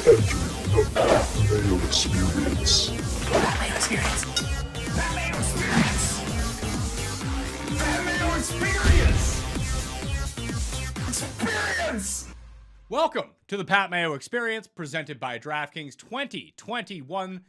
Mayo Experience. Mayo Experience. Mayo Experience. Mayo Experience. Experience. Welcome to the Pat Mayo Experience, presented by DraftKings 2021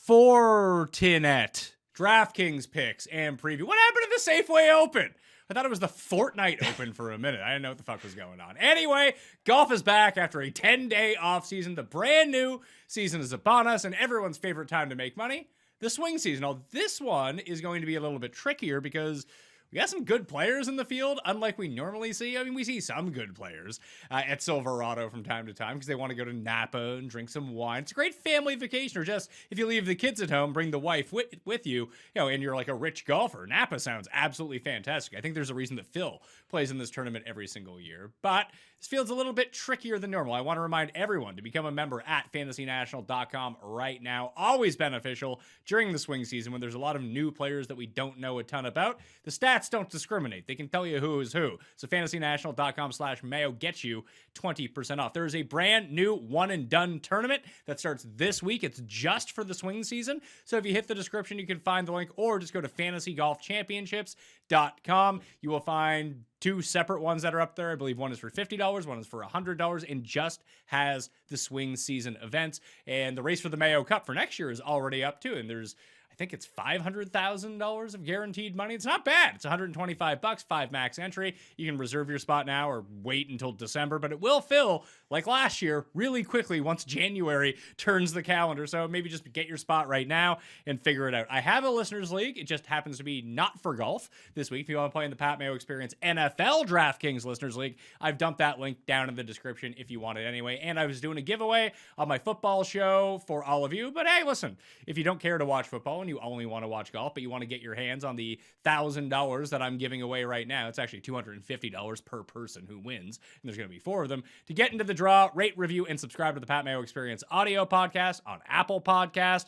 Fortinet DraftKings picks and preview. What happened to the Safeway Open? I thought it was the Fortnite Open for a minute. I didn't know what the fuck was going on. Anyway, golf is back after a 10-day off season. The brand new season is upon us, and everyone's favorite time to make money, the swing season. Now, this one is going to be a little bit trickier because we got some good players in the field, unlike we normally see. I mean, we see some good players at Silverado from time to time because they want to go to Napa and drink some wine. It's a great family vacation, or just if you leave the kids at home, bring the wife with you, and you're like a rich golfer. Napa sounds absolutely fantastic. I think there's a reason that Phil plays in this tournament every single year, but this field's a little bit trickier than normal. I want to remind everyone to become a member at fantasynational.com right now. Always beneficial during the swing season when there's a lot of new players that we don't know a ton about. The stats don't discriminate. They can tell you who is who. So fantasynational.com/Mayo gets you 20% off. There is a brand new one and done tournament that starts this week. It's just for the swing season. So if you hit the description, you can find the link, or just go to fantasygolfchampionships.com. You will find two separate ones that are up there. I believe one is for $50, one is for $100, and just has the swing season events. And the race for the Mayo Cup for next year is already up too. And there's, I think it's $500,000 of guaranteed money. It's not bad. It's $125, 5 max entry. You can reserve your spot now or wait until December, but it will fill like last year really quickly once January turns the calendar. So maybe just get your spot right now and figure it out. I have a listeners league. It just happens to be not for golf this week. If you want to play in the Pat Mayo Experience NFL DraftKings listeners league, I've dumped that link down in the description if you want it anyway. And I was doing a giveaway on my football show for all of you. But hey, listen, if you don't care to watch football, and you only want to watch golf, but you want to get your hands on the $1,000 that I'm giving away right now, it's actually $250 per person who wins, and there's going to be 4 of them. To get into the draw, rate, review, and subscribe to the Pat Mayo Experience audio podcast on Apple Podcast.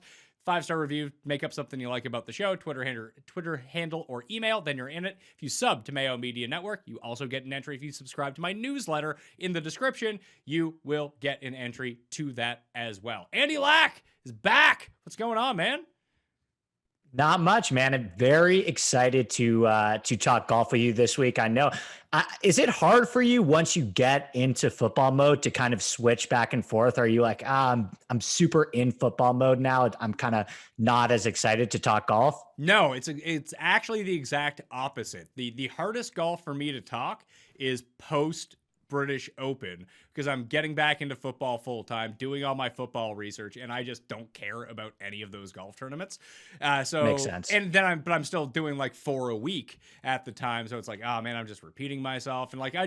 5-star review, make up something you like about the show, Twitter handle, or email, then you're in it. If you sub to Mayo Media Network, you also get an entry. If you subscribe to my newsletter in the description, you will get an entry to that as well. Andy Lack is back. What's going on, man? Not much, man. I'm very excited to talk golf with you this week. I know. Is it hard for you once you get into football mode to kind of switch back and forth? Are you like, I'm super in football mode now, I'm kind of not as excited to talk golf? No, it's actually the exact opposite. The hardest golf for me to talk is post British Open, because I'm getting back into football full time, doing all my football research, and I just don't care about any of those golf tournaments. So makes sense. And then I'm still doing like 4 a week at the time, so it's like, oh man, I'm just repeating myself. And like I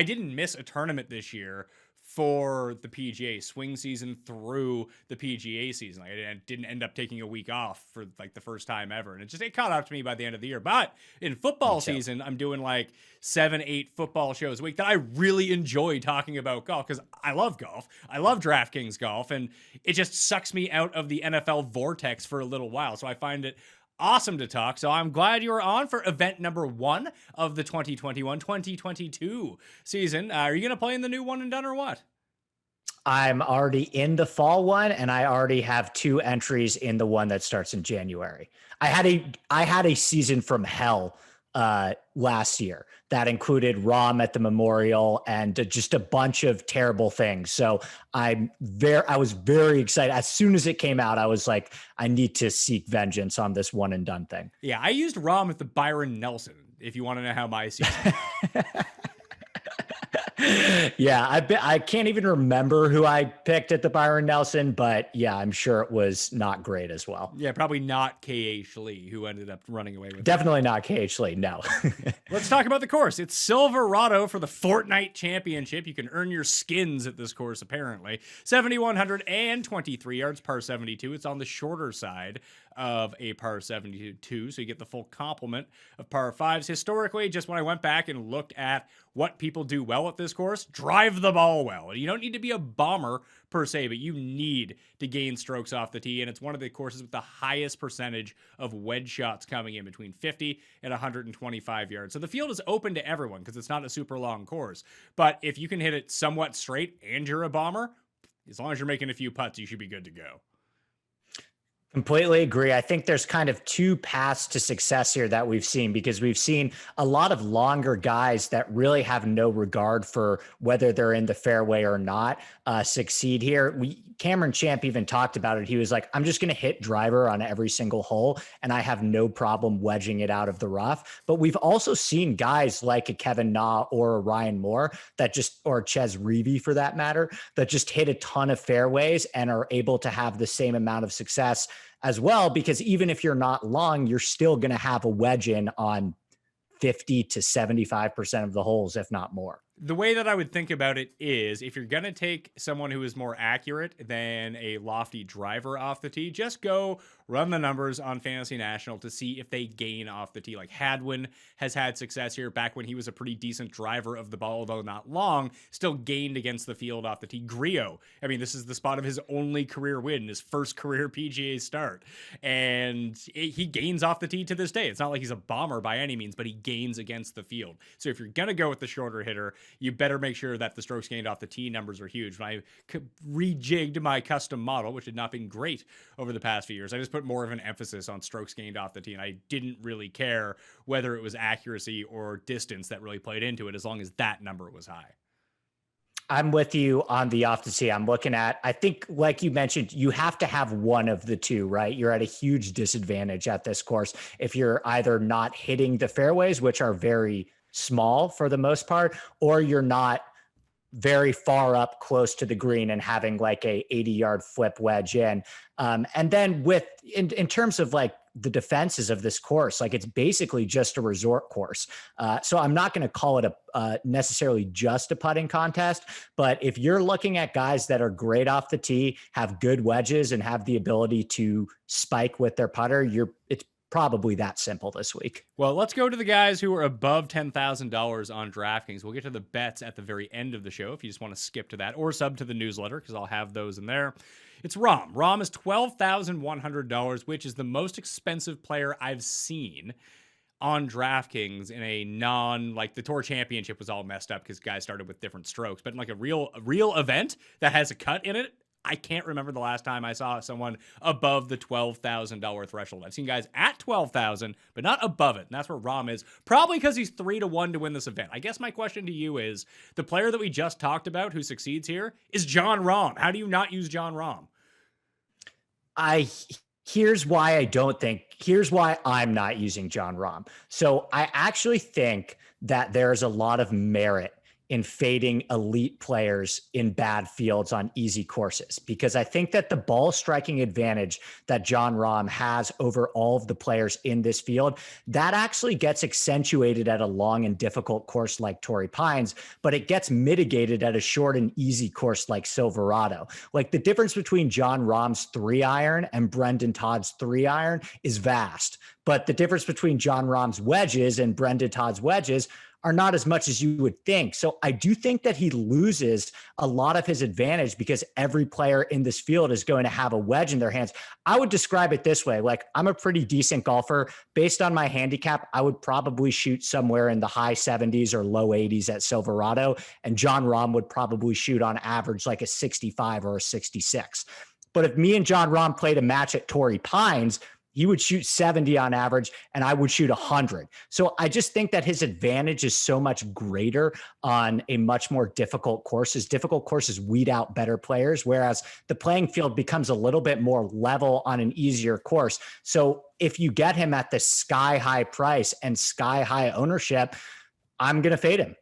didn't miss a tournament this year for the PGA swing season through the PGA season. Like, I didn't end up taking a week off for like the first time ever. And it caught up to me by the end of the year. But in football season, I'm doing like 7-8 football shows a week that I really enjoy talking about golf, because I love golf. I love DraftKings golf, and it just sucks me out of the NFL vortex for a little while. So I find it awesome to talk. So I'm glad you were on for event number 1 of the 2021-2022 season. Are you going to play in the new one and done or what? I'm already in the fall one, and I already have 2 entries in the one that starts in January. I had a season from hell last year that included Rahm at the Memorial and just a bunch of terrible things. So I was very excited. As soon as it came out, I was like, I need to seek vengeance on this one and done thing. Yeah, I used Rahm at the Byron Nelson, if you want to know how my season Yeah, I can't even remember who I picked at the Byron Nelson, but yeah, I'm sure it was not great as well. Yeah, probably not K.H. Lee, who ended up running away with it. Definitely not K.H. Lee, no. Let's talk about the course. It's Silverado for the Fortnite Championship. You can earn your skins at this course, apparently. 7,123 yards, par 72. It's on the shorter side of a par 72, so you get the full complement of par 5s. Historically, just when I went back and looked at what people do well at this course, drive the ball well. You don't need to be a bomber per se, but you need to gain strokes off the tee, and it's one of the courses with the highest percentage of wedge shots coming in, between 50 and 125 yards. So the field is open to everyone because it's not a super long course, but if you can hit it somewhat straight and you're a bomber, as long as you're making a few putts, you should be good to go. Completely agree. I think there's kind of two paths to success here that we've seen, because we've seen a lot of longer guys that really have no regard for whether they're in the fairway or not succeed here. Cameron Champ even talked about it. He was like, I'm just going to hit driver on every single hole, and I have no problem wedging it out of the rough. But we've also seen guys like a Kevin Na or a Ryan Moore or Ches Reavie for that matter, that just hit a ton of fairways and are able to have the same amount of success as well, because even if you're not long, you're still going to have a wedge in on 50 to 75% of the holes, if not more. The way that I would think about it is, if you're going to take someone who is more accurate than a lofty driver off the tee, just go run the numbers on Fantasy National to see if they gain off the tee. Like Hadwin has had success here back when he was a pretty decent driver of the ball, although not long, still gained against the field off the tee. Griot, I mean, this is the spot of his only career win, his first career PGA start. And he gains off the tee to this day. It's not like he's a bomber by any means, but he gains against the field. So if you're going to go with the shorter hitter, you better make sure that the strokes gained off the tee numbers are huge. When I rejigged my custom model, which had not been great over the past few years, I just put more of an emphasis on strokes gained off the tee, and I didn't really care whether it was accuracy or distance that really played into it, as long as that number was high. I'm with you on the off the tee. I'm looking at, I think, like you mentioned, you have to have one of the two, right? You're at a huge disadvantage at this course if you're either not hitting the fairways, which are very small for the most part, or you're not very far up close to the green and having like a 80-yard flip wedge in. And then in terms of like the defenses of this course, like it's basically just a resort course. So I'm not going to call it necessarily just a putting contest, but if you're looking at guys that are great off the tee, have good wedges, and have the ability to spike with their putter, it's probably that simple this week. Well, let's go to the guys who are above $10,000 on DraftKings. We'll get to the bets at the very end of the show if you just want to skip to that, or sub to the newsletter, because I'll have those in there. It's Rahm. Rahm is $12,100, which is the most expensive player I've seen on DraftKings in a like the Tour Championship was all messed up because guys started with different strokes, but in like a real event that has a cut in it, I can't remember the last time I saw someone above the $12,000 threshold. I've seen guys at $12,000, but not above it. And that's where Rahm is, probably because he's 3-1 to win this event. I guess my question to you is, the player that we just talked about who succeeds here is Jon Rahm. How do you not use Jon Rahm? Here's why I'm not using Jon Rahm. So I actually think that there's a lot of merit in fading elite players in bad fields on easy courses, because I think that the ball striking advantage that Jon Rahm has over all of the players in this field, that actually gets accentuated at a long and difficult course like Torrey Pines, but it gets mitigated at a short and easy course like Silverado. Like the difference between Jon Rahm's 3-iron and Brendan Todd's 3-iron is vast, but the difference between Jon Rahm's wedges and Brendan Todd's wedges are not as much as you would think. So I do think that he loses a lot of his advantage because every player in this field is going to have a wedge in their hands. I would describe it this way. Like, I'm a pretty decent golfer. Based on my handicap, I would probably shoot somewhere in the high 70s or low 80s at Silverado. And Jon Rahm would probably shoot on average like a 65 or a 66. But if me and Jon Rahm played a match at Torrey Pines, he would shoot 70 on average, and I would shoot 100. So I just think that his advantage is so much greater on a much more difficult courses. Difficult courses weed out better players, whereas the playing field becomes a little bit more level on an easier course. So if you get him at the sky high price and sky high ownership, I'm going to fade him.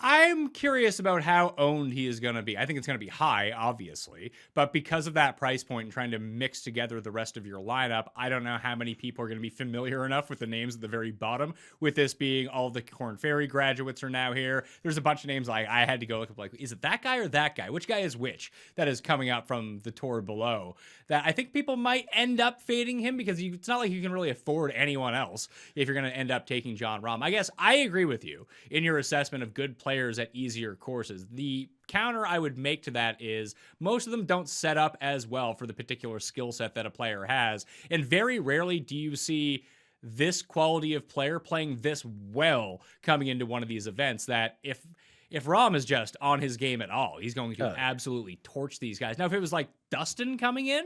I'm curious about how owned he is going to be. I think it's going to be high, obviously, but because of that price point and trying to mix together the rest of your lineup, I don't know how many people are going to be familiar enough with the names at the very bottom, with this being all the Korn Ferry graduates are now here. There's a bunch of names like I had to go look up, like, is it that guy or that guy? Which guy is which? That is coming up from the tour below. That I think people might end up fading him because it's not like you can really afford anyone else if you're going to end up taking Jon Rahm. I guess I agree with you in your assessment of good players at easier courses. The counter I would make to that is most of them don't set up as well for the particular skill set that a player has. And very rarely do you see this quality of player playing this well coming into one of these events, that if if Rahm is just on his game at all, he's going to absolutely torch these guys. Now, if it was like Dustin coming in,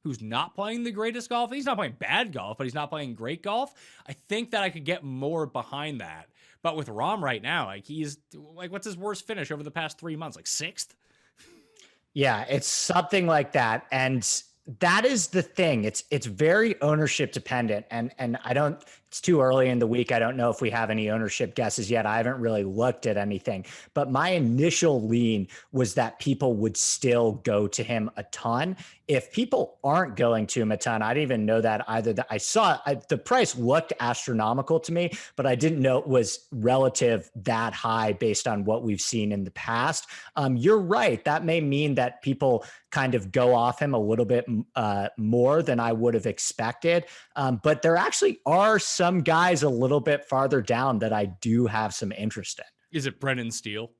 who's not playing the greatest golf, he's not playing bad golf, but he's not playing great golf, I think that I could get more behind that. But with Rahm right now, like he's like, what's his worst finish over the past 3 months? Like 6th? Yeah, it's something like that. And that is the thing. It's very ownership dependent. And it's too early in the week. I don't know if we have any ownership guesses yet. I haven't really looked at anything, but my initial lean was that people would still go to him a ton. If people aren't going to him a ton, I didn't even know that either. That the price looked astronomical to me, but I didn't know it was relative that high based on what we've seen in the past. You're right. That may mean that people kind of go off him a little bit more than I would have expected. But there actually are some guys a little bit farther down that I do have some interest in. Is it Brennan Steele?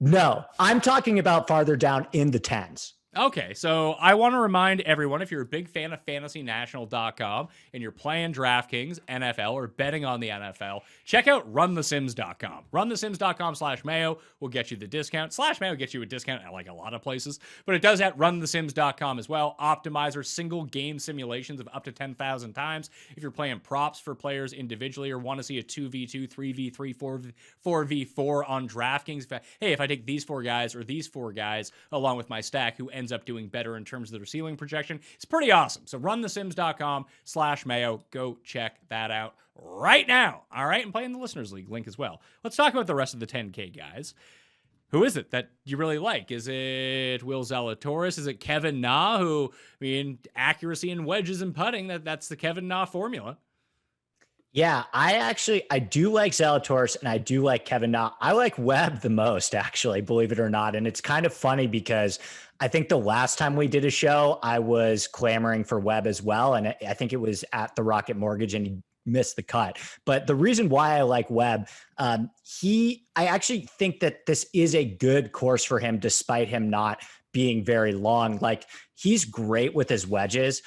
No, I'm talking about farther down in the 10s. Okay, so I want to remind everyone, if you're a big fan of fantasynational.com and you're playing DraftKings, NFL, or betting on the NFL, check out runthesims.com. Runthesims.com/Mayo will get you the discount. /Mayo gets you a discount at like a lot of places, but it does at runthesims.com as well. Optimizer single game simulations of up to 10,000 times. If you're playing props for players individually or want to see a 2v2, 3v3, 4v4 on DraftKings, hey, if I take these 4 guys or these 4 guys along with my stack, who ends up doing better in terms of their ceiling projection. It's pretty awesome. So runthesims.com/Mayo. Go check that out right now. All right. And play in the Listeners League link as well. Let's talk about the rest of the 10K guys. Who is it that you really like? Is it Will Zalatoris? Is it Kevin Na, who, I mean, accuracy in wedges and putting, that's the Kevin Na formula. Yeah, I do like Zalatoris and I do like Kevin Na. I like Webb the most, actually, believe it or not. And it's kind of funny because I think the last time we did a show, I was clamoring for Webb as well. And I think it was at the Rocket Mortgage and he missed the cut. But the reason why I like Webb, I actually think that this is a good course for him, despite him not being very long. Like, he's great with his wedges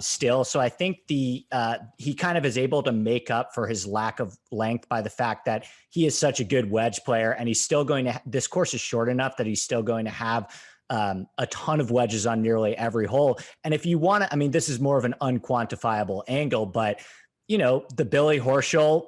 still. So I think he kind of is able to make up for his lack of length by the fact that he is such a good wedge player. And he's still going to, this course is short enough that he's still going to have a ton of wedges on nearly every hole. And if you want to, I mean, this is more of an unquantifiable angle, but the Billy Horschel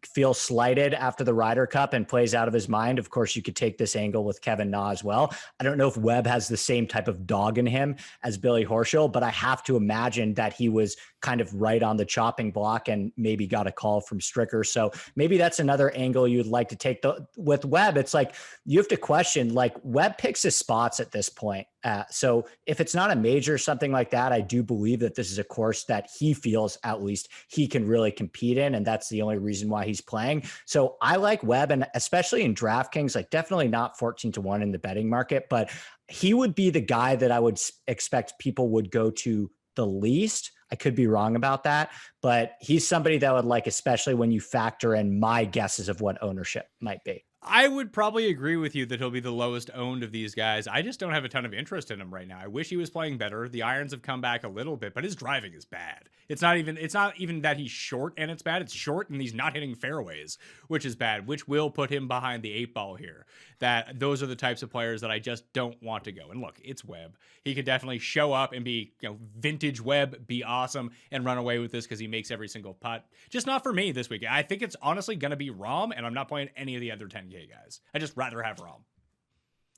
feels slighted after the Ryder Cup and plays out of his mind. Of course, you could take this angle with Kevin Na as well. I don't know if Webb has the same type of dog in him as Billy Horschel, but I have to imagine that he was kind of right on the chopping block and maybe got a call from Stricker. So maybe that's another angle you'd like to take. With Webb, it's like you have to question, like, Webb picks his spots at this point. So if it's not a major or something like that, I do believe that this is a course that he feels at least he can really compete in. And that's the only reason why he's playing. So I like Webb, and especially in DraftKings, like definitely not 14-1 in the betting market, but he would be the guy that I would expect people would go to the least. I could be wrong about that, but he's somebody that would like, especially when you factor in my guesses of what ownership might be. I would probably agree with you that he'll be the lowest owned of these guys. I just don't have a ton of interest in him right now. I wish he was playing better. The irons have come back a little bit, but his driving is bad. It's not even that he's short and it's bad. It's short and he's not hitting fairways, which is bad, which will put him behind the 8 ball here. That those are the types of players that I just don't want to go. And look, it's Webb. He could definitely show up and be, vintage Webb, be awesome and run away with this because he makes every single putt. Just not for me this week. I think it's honestly going to be Rahm, and I'm not playing any of the other 10K guys. I just rather have Rahm.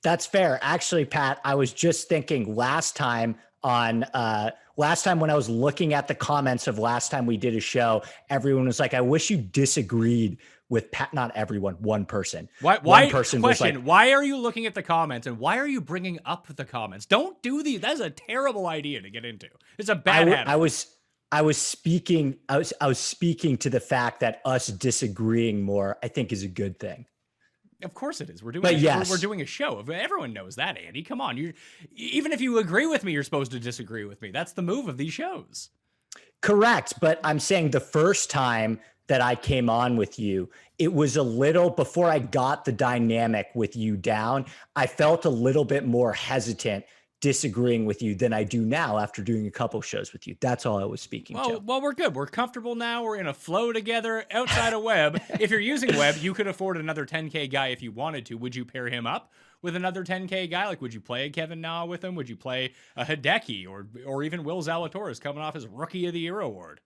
That's fair. Actually, Pat, I was just thinking last time when I was looking at the comments of last time we did a show, everyone was like, I wish you disagreed with Pat. Not everyone, one person. One person was like, why are you looking at the comments and why are you bringing up the comments? Don't do these. That's a terrible idea to get into. It's a bad habit. I was speaking to the fact that us disagreeing more, I think, is a good thing. Of course it is. We're doing a show. Everyone knows that, Andy. Come on. Even if you agree with me, you're supposed to disagree with me. That's the move of these shows. Correct. But I'm saying the first time that I came on with you, it was a little before I got the dynamic with you down. I felt a little bit more hesitant disagreeing with you than I do now after doing a couple shows with you. That's all I was speaking to. Well, we're good. We're comfortable now. We're in a flow together outside of web. If you're using web, you could afford another 10K guy if you wanted to. Would you pair him up with another 10K guy? Like, would you play a Kevin Na with him? Would you play a Hideki or even Will Zalatoris coming off his Rookie of the Year award?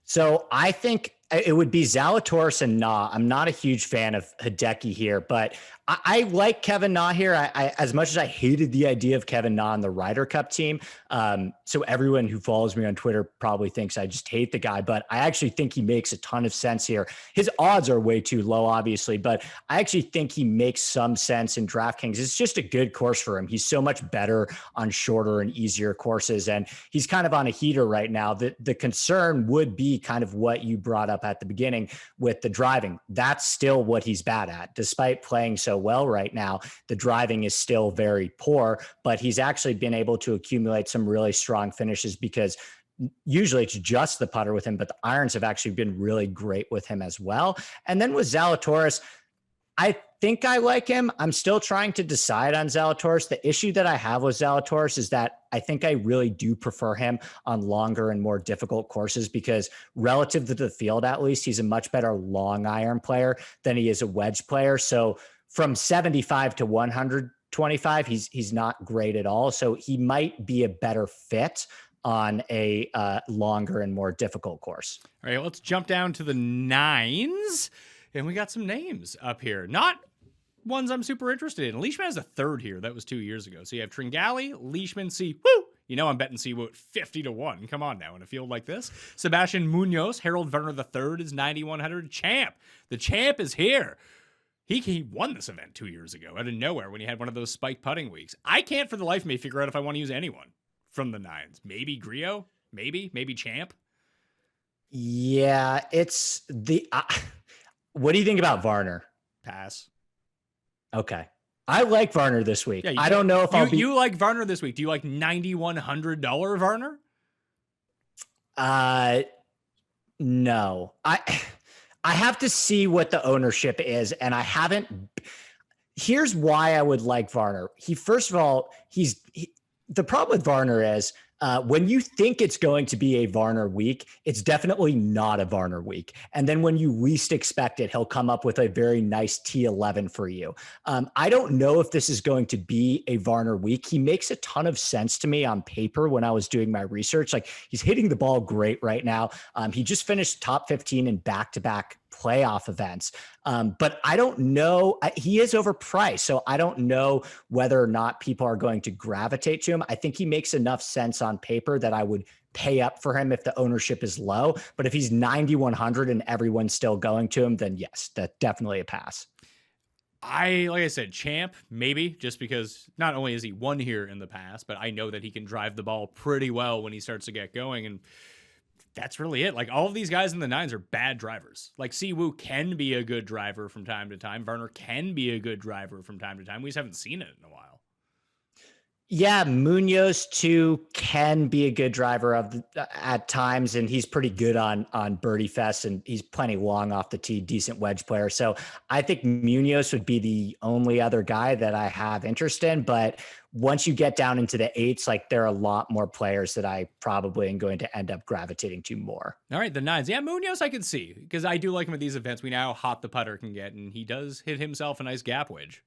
So I think it would be Zalatoris and Na. I'm not a huge fan of Hideki here, but I like Kevin Na here. I as much as I hated the idea of Kevin Na on the Ryder Cup team. So everyone who follows me on Twitter probably thinks I just hate the guy, but I actually think he makes a ton of sense here. His odds are way too low, obviously, but I actually think he makes some sense in DraftKings. It's just a good course for him. He's so much better on shorter and easier courses, and he's kind of on a heater right now. The concern would be kind of what you brought up at the beginning with the driving. That's still what he's bad at. Despite playing so well right now, the driving is still very poor, but he's actually been able to accumulate some really strong finishes because usually it's just the putter with him, but the irons have actually been really great with him as well. And then with Zalatoris, I think I like him. I'm still trying to decide on Zalatoris. The issue that I have with Zalatoris is that I think I really do prefer him on longer and more difficult courses because relative to the field, at least, he's a much better long iron player than he is a wedge player. So from 75 to 125, he's not great at all. So he might be a better fit on a longer and more difficult course. All right, let's jump down to the nines. And we got some names up here. Not ones I'm super interested in. Leishman has a third here. That was 2 years ago. So you have Tringali, Leishman, Si Woo. You know I'm betting Si Woo at 50-1. Come on now, in a field like this. Sebastian Munoz, Harold Werner III is 9,100. Champ. The champ is here. He won this event 2 years ago out of nowhere when he had one of those spike putting weeks. I can't for the life of me figure out if I want to use anyone from the nines. Maybe Griot? Maybe Champ? Yeah, it's the... what do you think about Varner? Pass. Okay. I like Varner this week. Yeah, I don't know if you like Varner this week. Do you like $9,100 Varner? No. I have to see what the ownership is, and I haven't. Here's why I would like Varner. First of all, the problem with Varner is when you think it's going to be a Varner week, it's definitely not a Varner week. And then when you least expect it, he'll come up with a very nice T11 for you. I don't know if this is going to be a Varner week. He makes a ton of sense to me on paper when I was doing my research. Like, he's hitting the ball great right now. He just finished top 15 in back-to-back playoff events. But I don't know. He is overpriced, so I don't know whether or not people are going to gravitate to him. I think he makes enough sense on paper that I would pay up for him if the ownership is low. But if he's 9,100 and everyone's still going to him, then yes, that's definitely a pass. Like I said, Champ, maybe, just because not only has he won here in the past, but I know that he can drive the ball pretty well when he starts to get going. And that's really it. Like, all of these guys in the nines are bad drivers. Like, Si Woo can be a good driver from time to time. Werner can be a good driver from time to time. We just haven't seen it in a while. Yeah, Munoz too can be a good driver at times, and he's pretty good on Birdie Fest, and he's plenty long off the tee, decent wedge player. So I think Munoz would be the only other guy that I have interest in. But once you get down into the eights, like, there are a lot more players that I probably am going to end up gravitating to more. All right, the nines. Yeah, Munoz I can see, because I do like him at these events. We know how hot the putter can get, and he does hit himself a nice gap wedge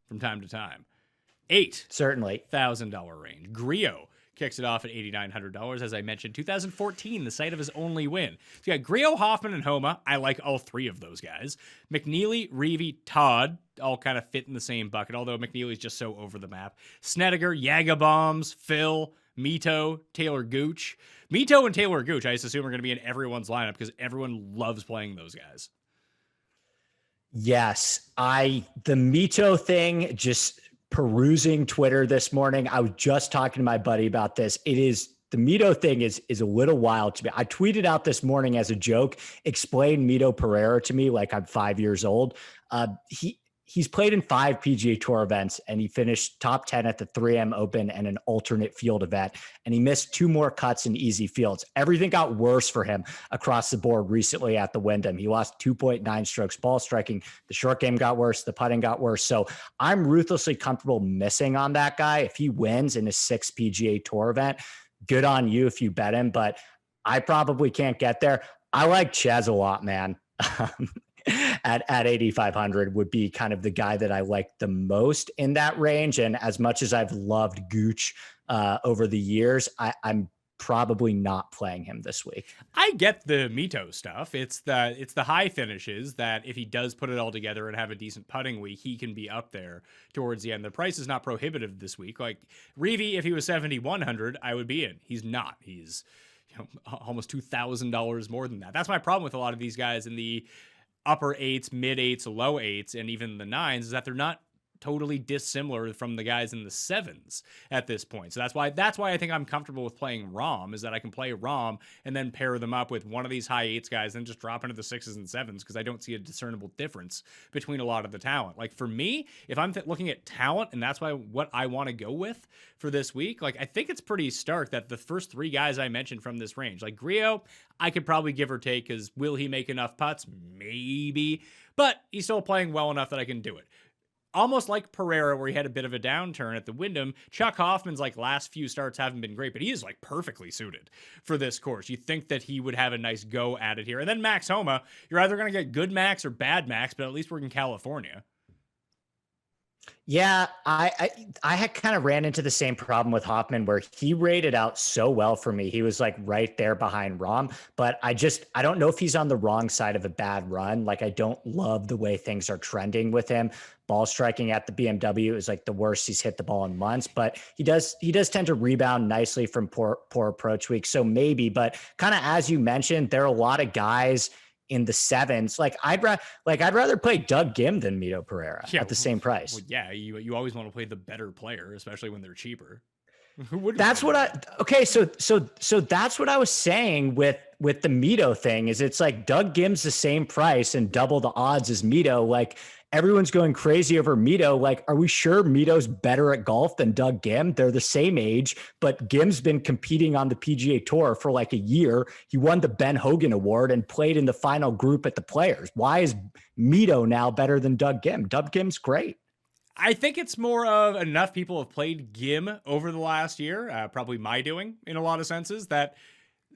from time to time. Certainly $8,000 range. Griot kicks it off at $8,900. As I mentioned, 2014, the site of his only win. So you got Griot, Hoffman, and Homa. I like all three of those guys. McNeely, Reavie, Todd all kind of fit in the same bucket, although McNeely's just so over the map. Snedeker, Yagabombs, Phil, Mito, Taylor Gooch. Mito and Taylor Gooch, I just assume, are going to be in everyone's lineup because everyone loves playing those guys. Yes, the Mito thing, just perusing Twitter this morning, I was just talking to my buddy about this. The Mito thing is a little wild to me. I tweeted out this morning as a joke, explain Mito Pereira to me like I'm 5 years old. he's played in 5 PGA Tour events, and he finished top 10 at the 3M Open and an alternate field event. And he missed 2 more cuts in easy fields. Everything got worse for him across the board recently at the Wyndham. He lost 2.9 strokes ball striking. The short game got worse. The putting got worse. So I'm ruthlessly comfortable missing on that guy. If he wins in a 6 PGA Tour event, good on you if you bet him, but I probably can't get there. I like Ches a lot, man. At 8,500 would be kind of the guy that I like the most in that range. And as much as I've loved Gooch over the years, I'm probably not playing him this week. I get the Mito stuff. It's the high finishes that if he does put it all together and have a decent putting week, he can be up there towards the end. The price is not prohibitive this week. Like Reeve, if he was 7,100, I would be in. He's not. He's almost $2,000 more than that. That's my problem with a lot of these guys in the upper 8s, mid 8s, low 8s, and even the 9s is that they're not totally dissimilar from the guys in the 7s at this point. So that's why I think I'm comfortable with playing Rahm, is that I can play Rahm and then pair them up with one of these high 8s guys and just drop into the 6s and 7s because I don't see a discernible difference between a lot of the talent. Like for me, if I'm looking at talent and that's what I want to go with for this week, like I think it's pretty stark that the first 3 guys I mentioned from this range, like Griot, I could probably give or take because will he make enough putts? Maybe, but he's still playing well enough that I can do it. Almost like Pereira, where he had a bit of a downturn at the Wyndham, Chuck Hoffman's like last few starts haven't been great, but he is like perfectly suited for this course. You think that he would have a nice go at it here. And then Max Homa, you're either going to get good Max or bad Max, but at least we're in California. Yeah, I had kind of ran into the same problem with Hoffman where he rated out so well for me. He was like right there behind Rahm, but I don't know if he's on the wrong side of a bad run. Like I don't love the way things are trending with him. Ball striking at the BMW is like the worst he's hit the ball in months, but he does tend to rebound nicely from poor approach week. So maybe, but kind of as you mentioned, there are a lot of guys in the 7s. Like I'd rather play Doug Gim than Mito Pereira at the same price. Well, yeah, you always want to play the better player, especially when they're cheaper. That's what so that's what I was saying with the Mito thing is it's like Doug Gim's the same price and double the odds as Mito. Like everyone's going crazy over Mito. Like, are we sure Mito's better at golf than Doug Gim? They're the same age, but Gim's been competing on the PGA Tour for like a year. He won the Ben Hogan Award and played in the final group at the Players. Why is Mito now better than Doug Gim? Doug Gim's great. I think it's more of enough people have played Gim over the last year, probably my doing in a lot of senses, that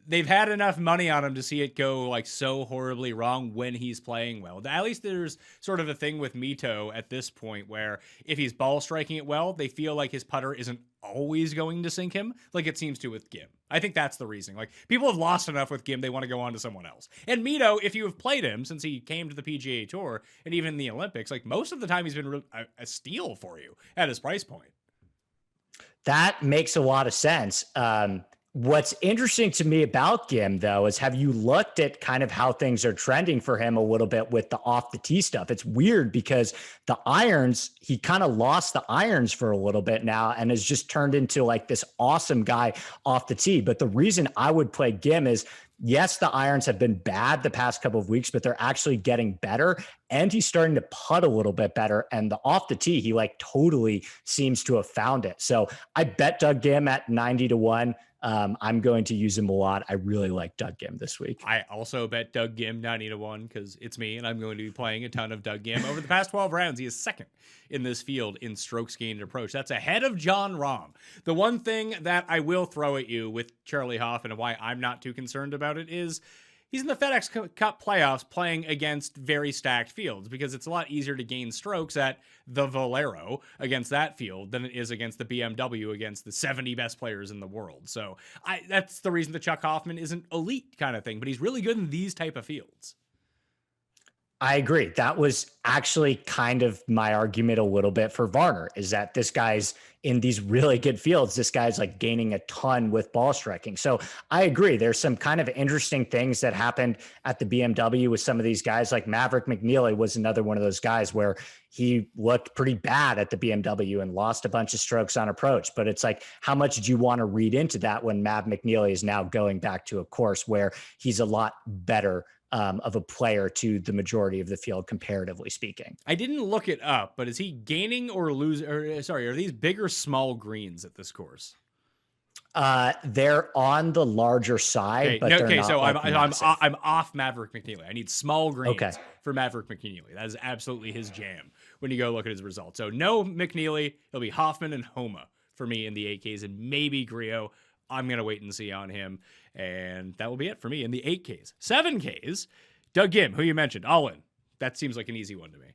they've had enough money on him to see it go like so horribly wrong when he's playing well. At least there's sort of a thing with Mito at this point where if he's ball striking it well, they feel like his putter isn't always going to sink him like it seems to with Gim. I think that's the reason. Like people have lost enough with Gim, they want to go on to someone else. And Mito, if you have played him since he came to the PGA Tour and even the Olympics, like most of the time he's been a steal for you at his price point. That makes a lot of sense. What's interesting to me about Gim, though, is have you looked at kind of how things are trending for him a little bit with the off the tee stuff? It's weird because the irons, he kind of lost the irons for a little bit now and has just turned into like this awesome guy off the tee. But the reason I would play Gim is, yes, the irons have been bad the past couple of weeks, but they're actually getting better. And he's starting to putt a little bit better. And the off the tee, he like totally seems to have found it. So I bet Doug Gim at 90-1. I'm going to use him a lot. I really like Doug Gim this week. I also bet Doug Gim 90-1 because it's me and I'm going to be playing a ton of Doug Gim. Over the past 12 rounds, he is second in this field in strokes gained approach. That's ahead of John Rahm. The one thing that I will throw at you with Charlie Hoffman and why I'm not too concerned about it is he's in the FedEx Cup playoffs playing against very stacked fields because it's a lot easier to gain strokes at the Valero against that field than it is against the BMW against the 70 best players in the world. So that's the reason that Chuck Hoffman isn't elite kind of thing, but he's really good in these type of fields. I agree. That was actually kind of my argument a little bit for Varner is that this guy's in these really good fields. This guy's like gaining a ton with ball striking. So I agree. There's some kind of interesting things that happened at the BMW with some of these guys. Like Maverick McNeely was another one of those guys where he looked pretty bad at the BMW and lost a bunch of strokes on approach. But it's like, how much do you want to read into that when Mav McNeely is now going back to a course where he's a lot better of a player to the majority of the field, comparatively speaking. I didn't look it up, but is he gaining or losing? Or sorry, are these big or small greens at this course? They're on the larger side, Okay, but no, they're okay. not, So like, I'm off Maverick McNeely. I need small greens Okay. for Maverick McNeely. That is absolutely his jam when you go look at his results. So no McNeely. It'll be Hoffman and Homa for me in the 8Ks, and maybe Griot. I'm gonna wait and see on him, and that will be it for me in the 8Ks. 7Ks. Doug Gim, who you mentioned, all in. That seems like an easy one to me.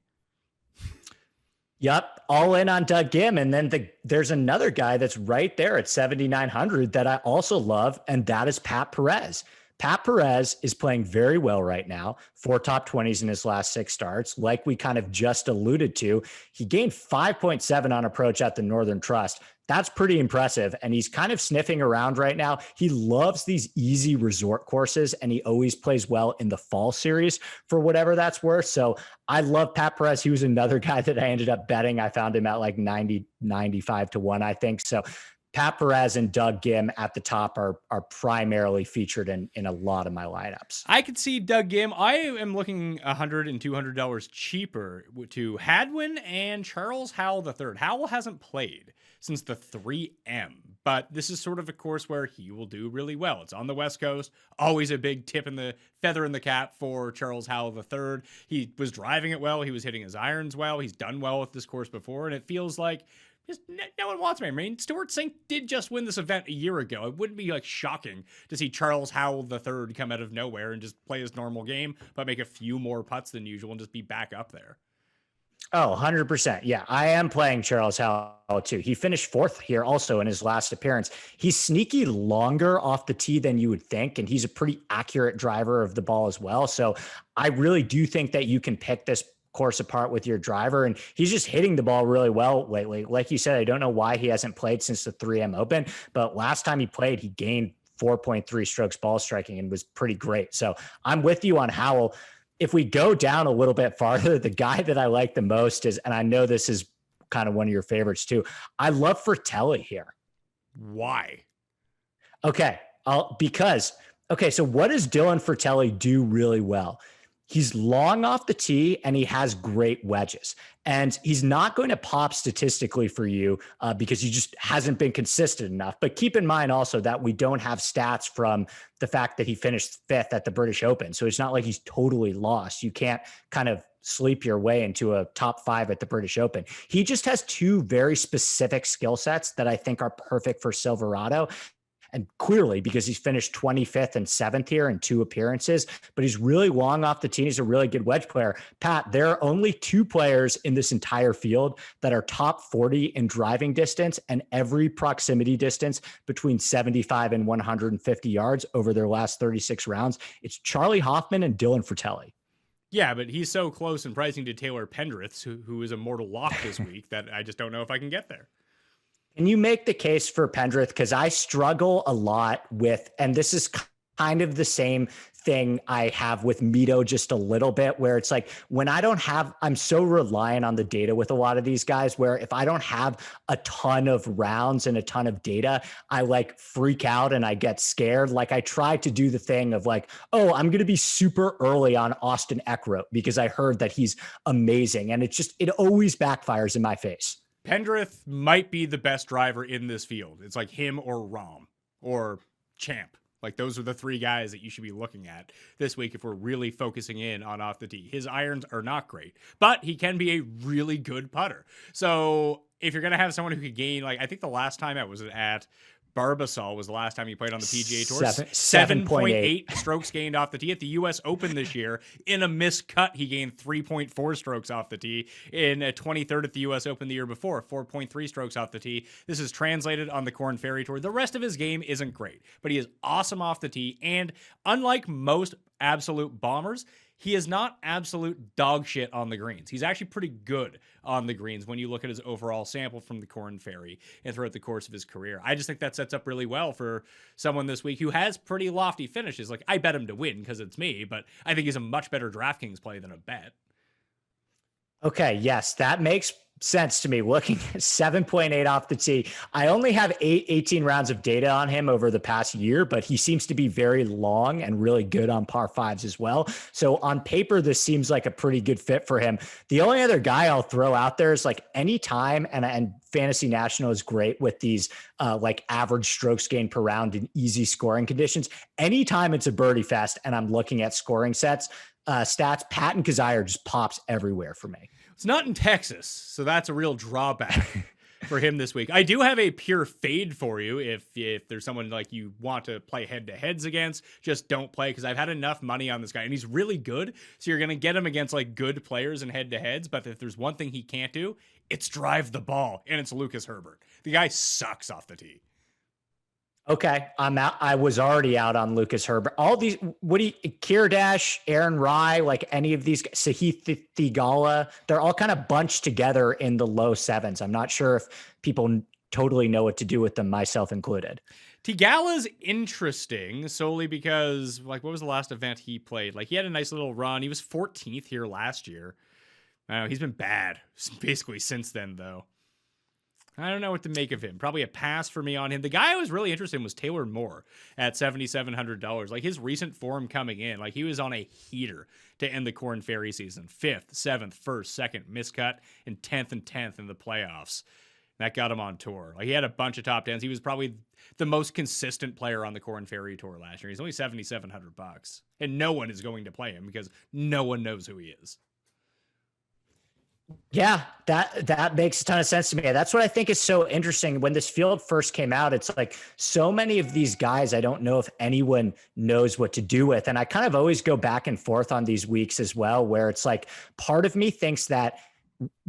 Yep, all in on Doug Gim. And then there's another guy that's right there at 7,900 that I also love, and that is Pat Perez. Pat Perez is playing very well right now, 4 top 20s in his last 6 starts. Like we kind of just alluded to, he gained 5.7 on approach at the Northern Trust. That's pretty impressive. And he's kind of sniffing around right now. He loves these easy resort courses, and he always plays well in the fall series for whatever that's worth. So I love Pat Perez. He was another guy that I ended up betting. I found him at like 90, 95 to 1, I think. So Pat Perez and Doug Gim at the top are primarily featured in a lot of my lineups. I could see Doug Gim. I am looking $100 and $200 cheaper to Hadwin and Charles Howell III. Howell hasn't played since the 3M, but this is sort of a course where he will do really well. It's on the West Coast. Always a big tip in the feather in the cap for Charles Howell III. He was driving it well. He was hitting his irons well. He's done well with this course before, and it feels like just no one wants me. I mean, Stuart Sink did just win this event a year ago. It wouldn't be like shocking to see Charles Howell III come out of nowhere and just play his normal game, but make a few more putts than usual and just be back up there. Oh, 100%. Yeah, I am playing Charles Howell too. He finished 4th here also in his last appearance. He's sneaky longer off the tee than you would think, and he's a pretty accurate driver of the ball as well. So I really do think that you can pick this course apart with your driver, and he's just hitting the ball really well lately. Like you said, I don't know why he hasn't played since the 3M Open, but last time he played, he gained 4.3 strokes ball striking and was pretty great. So I'm with you on Howell. If we go down a little bit farther, the guy that I like the most is, and I know this is kind of one of your favorites too, I love Fratelli here. Why? Okay. So what does Dylan Fratelli do really well? He's long off the tee and he has great wedges, and he's not going to pop statistically for you because he just hasn't been consistent enough. But keep in mind also that we don't have stats from the fact that he finished 5th at the British Open. So it's not like he's totally lost. You can't kind of sleep your way into a top 5 at the British Open. He just has 2 very specific skill sets that I think are perfect for Silverado. And clearly, because he's finished 25th and 7th here in 2 appearances, but he's really long off the tee. He's a really good wedge player. Pat, there are only 2 players in this entire field that are top 40 in driving distance and every proximity distance between 75 and 150 yards over their last 36 rounds. It's Charlie Hoffman and Dylan Fratelli. Yeah, but he's so close in pricing to Taylor Pendrith, who is a mortal lock this week, that I just don't know if I can get there. Can you make the case for Pendrith? Because I struggle a lot with, and this is kind of the same thing I have with Mito just a little bit, where it's like when I'm so reliant on the data with a lot of these guys, where if I don't have a ton of rounds and a ton of data, I like freak out and I get scared. Like I try to do the thing of like, oh, I'm going to be super early on Austin Eckroat because I heard that he's amazing. And it always backfires in my face. Pendrith might be the best driver in this field. It's like him or Rahm or Champ. Like those are the 3 guys that you should be looking at this week if we're really focusing in on off the tee. His irons are not great, but he can be a really good putter. So if you're going to have someone who could gain, like I think the last time I was at Barbasol was the last time he played on the PGA Tour. 7.8 strokes gained off the tee. At the U.S. Open this year, in a missed cut, he gained 3.4 strokes off the tee. In a 23rd at the U.S. Open the year before, 4.3 strokes off the tee. This is translated on the Corn Ferry Tour. The rest of his game isn't great, but he is awesome off the tee. And unlike most absolute bombers, he is not absolute dog shit on the greens. He's actually pretty good on the greens when you look at his overall sample from the Corn Ferry and throughout the course of his career. I just think that sets up really well for someone this week who has pretty lofty finishes. Like, I bet him to win because it's me, but I think he's a much better DraftKings play than a bet. Okay, yes, that makes sense to me looking at 7.8 off the tee. I only have 18 rounds of data on him over the past year, but he seems to be very long and really good on par fives as well. So on paper, this seems like a pretty good fit for him. The only other guy I'll throw out there is like anytime, and Fantasy National is great with these like average strokes gained per round in easy scoring conditions. Anytime it's a birdie fest and I'm looking at scoring stats, Patton Kizzire just pops everywhere for me. It's not in Texas, so that's a real drawback for him this week. I do have a pure fade for you if there's someone like you want to play head-to-heads against. Just don't play, because I've had enough money on this guy, and he's really good, so you're going to get him against like good players and head-to-heads, but if there's one thing he can't do, it's drive the ball, and it's Lucas Herbert. The guy sucks off the tee. Okay, I'm out. I was already out on Lucas Herbert. All these, Kirdash, Aaron Rye, like any of these, Sahith Theegala, they're all kind of bunched together in the low sevens. I'm not sure if people totally know what to do with them, myself included. Theegala's interesting solely because, like, what was the last event he played? Like, he had a nice little run. He was 14th here last year. I don't know, he's been bad basically since then, though. I don't know what to make of him. Probably a pass for me on him. The guy I was really interested in was Taylor Moore at $7,700. Like, his recent form coming in, like, he was on a heater to end the Corn Ferry season. 5th, 7th, 1st, 2nd, miscut, and 10th in the playoffs. That got him on tour. Like, he had a bunch of top tens. He was probably the most consistent player on the Corn Ferry Tour last year. He's only $7,700, and no one is going to play him because no one knows who he is. Yeah, that makes a ton of sense to me. That's what I think is so interesting. When this field first came out, it's like so many of these guys, I don't know if anyone knows what to do with. And I kind of always go back and forth on these weeks as well, where it's like part of me thinks that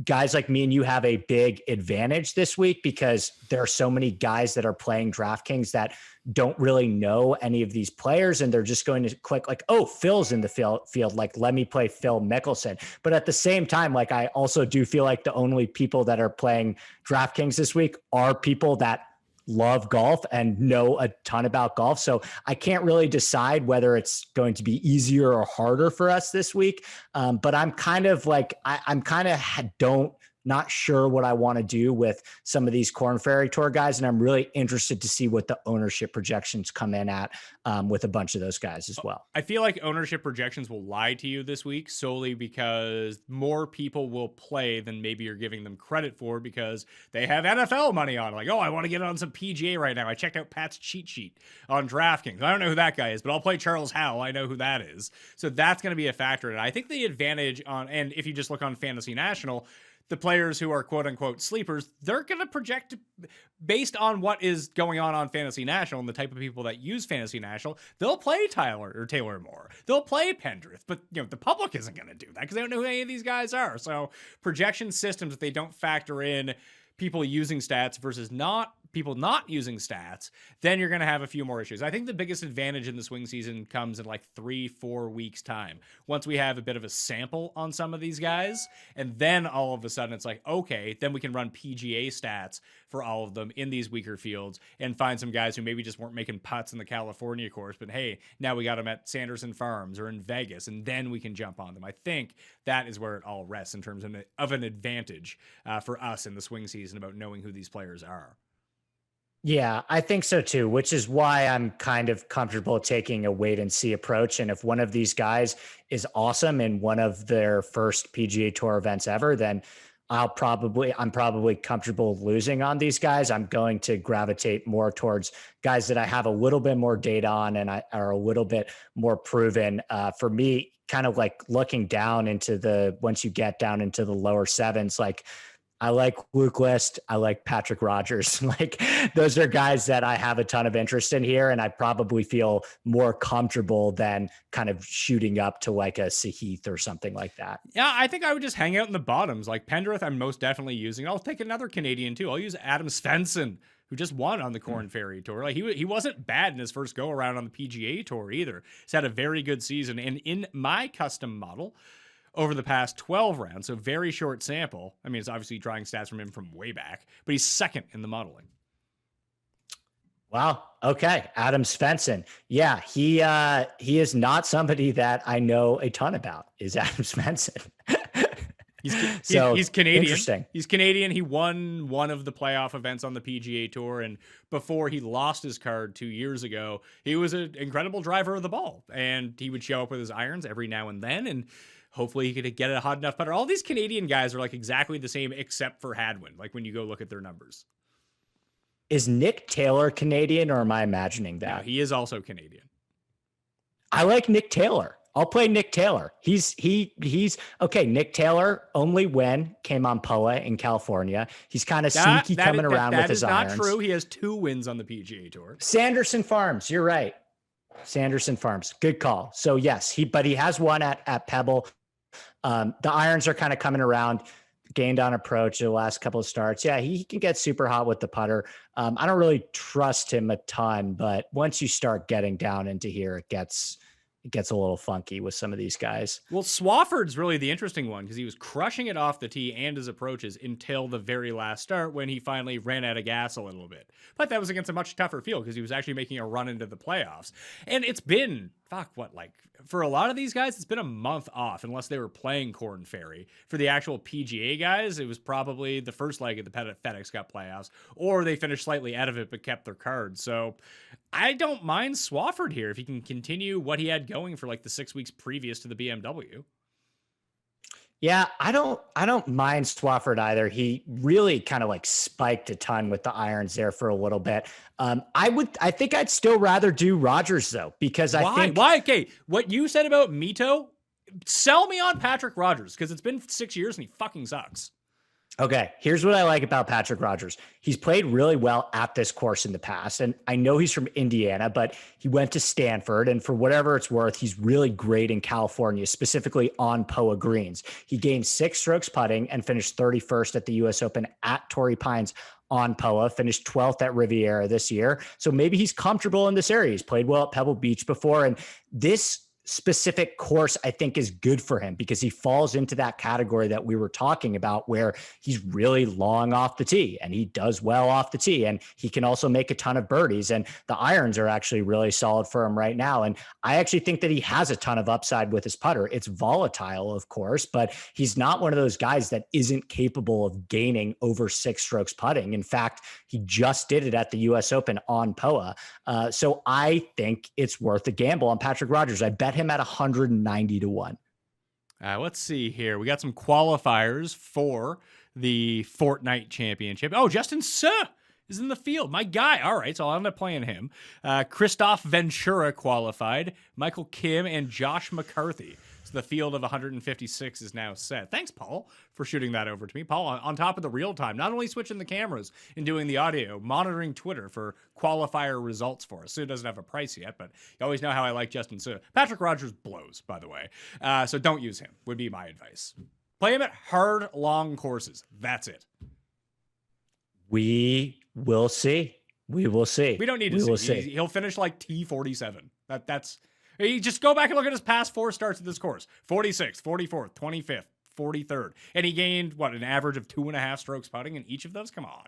guys like me and you have a big advantage this week because there are so many guys that are playing DraftKings that don't really know any of these players, and they're just going to click like, oh, Phil's in the field. Like, let me play Phil Mickelson. But at the same time, like, I also do feel like the only people that are playing DraftKings this week are people that love golf and know a ton about golf. So I can't really decide whether it's going to be easier or harder for us this week. But I'm kind of like, I'm kind of not sure what I want to do with some of these Corn Ferry Tour guys. And I'm really interested to see what the ownership projections come in at with a bunch of those guys as well. I feel like ownership projections will lie to you this week solely because more people will play than maybe you're giving them credit for because they have NFL money on. Like, oh, I want to get on some PGA right now. I checked out Pat's cheat sheet on DraftKings. I don't know who that guy is, but I'll play Charles Howell. I know who that is. So that's going to be a factor. And I think the advantage and if you just look on Fantasy National, the players who are quote unquote sleepers, they're going to project based on what is going on Fantasy National and the type of people that use Fantasy National. They'll play Taylor Moore. They'll play Pendrith, but the public isn't going to do that because they don't know who any of these guys are. So projection systems, if they don't factor in people using stats versus people not using stats, then you're going to have a few more issues. I think the biggest advantage in the swing season comes in like 3-4 weeks time. Once we have a bit of a sample on some of these guys, and then all of a sudden it's like, okay, then we can run PGA stats for all of them in these weaker fields and find some guys who maybe just weren't making putts in the California course, but hey, now we got them at Sanderson Farms or in Vegas, and then we can jump on them. I think that is where it all rests in terms of an advantage for us in the swing season about knowing who these players are. Yeah, I think so too, which is why I'm kind of comfortable taking a wait and see approach. And if one of these guys is awesome in one of their first PGA Tour events ever, then I'm probably comfortable losing on these guys. I'm going to gravitate more towards guys that I have a little bit more data on and are a little bit more proven. For me, kind of like looking down into once you get down into the lower sevens, like I like Luke List. I like Patrick Rogers. Like those are guys that I have a ton of interest in here. And I probably feel more comfortable than kind of shooting up to like a Sahith or something like that. Yeah, I think I would just hang out in the bottoms. Like Pendrith, I'm most definitely using. I'll take another Canadian too. I'll use Adam Svensson, who just won on the Corn Ferry Tour. Like he wasn't bad in his first go around on the PGA Tour either. He's had a very good season. And in my custom model, over the past 12 rounds, so very short sample. I mean, it's obviously drawing stats from him from way back, but he's second in the modeling. Wow. Okay. Adam Svensson. Yeah, he is not somebody that I know a ton about, is Adam Svensson. He's Canadian. Interesting. He's Canadian. He won one of the playoff events on the PGA Tour, and before he lost his card 2 years ago, he was an incredible driver of the ball, and he would show up with his irons every now and then, and hopefully he could get a hot enough putter. All these Canadian guys are like exactly the same except for Hadwin, like when you go look at their numbers. Is Nick Taylor Canadian, or am I imagining that? No, he is also Canadian. I like Nick Taylor. I'll play Nick Taylor. He's okay. Nick Taylor only win came on POA in California. He's kind of sneaky coming around with his irons. That is not true. He has 2 wins on the PGA Tour. Sanderson Farms. You're right. Sanderson Farms. Good call. So yes, he has one at Pebble. The irons are kind of coming around. Gained on approach the last couple of starts. Yeah, he can get super hot with the putter. I don't really trust him a ton, but once you start getting down into here, it gets a little funky with some of these guys. Well, Swafford's really the interesting one because he was crushing it off the tee and his approaches until the very last start when he finally ran out of gas a little bit. But that was against a much tougher field because he was actually making a run into the playoffs. And it's been, for a lot of these guys, it's been a month off unless they were playing Corn Ferry. For the actual PGA guys, it was probably the first leg of the FedEx Cup playoffs, or they finished slightly out of it but kept their cards. So I don't mind Swafford here if he can continue what he had going for like the 6 weeks previous to the BMW. Yeah, I don't mind Swafford either. He really kind of like spiked a ton with the irons there for a little bit. I think I'd still rather do Rogers though, because Why? Okay, what you said about Mito, sell me on Patrick Rogers because it's been 6 years and he fucking sucks. Okay, here's what I like about Patrick Rogers. He's played really well at this course in the past, and I know he's from Indiana, but he went to Stanford, and for whatever it's worth, he's really great in California, specifically on POA greens. He gained 6 strokes putting and finished 31st at the U.S. Open at Torrey Pines on POA, finished 12th at Riviera this year. So maybe he's comfortable in this area. He's played well at Pebble Beach before, and this specific course I think is good for him because he falls into that category that we were talking about where he's really long off the tee and he does well off the tee and he can also make a ton of birdies, and the irons are actually really solid for him right now. And I actually think that he has a ton of upside with his putter. It's volatile, of course, but he's not one of those guys that isn't capable of gaining over 6 strokes putting. In fact, he just did it at the US Open on POA. So I think it's worth a gamble on Patrick Rogers. I bet him at 190 to 1. Let's see here. We got some qualifiers for the Fortnite Championship. Oh, Justin Suh is in the field. My guy. All right, so I'll end up playing him. Christoph Ventura qualified. Michael Kim and Josh McCarthy. So the field of 156 is now set. Thanks, Paul, for shooting that over to me. Paul, on top of the real time, not only switching the cameras and doing the audio, monitoring Twitter for qualifier results for us. Suh doesn't have a price yet, but you always know how I like Justin Suh. Patrick Rogers blows, by the way. So don't use him, would be my advice. Play him at hard, long courses. That's it. We will see. We will see. We don't need to see. He'll finish like T47. That's... You just go back and look at his past 4 starts at this course. 46th, 44th, 25th, 43rd. And he gained, an average of 2.5 strokes putting in each of those? Come on.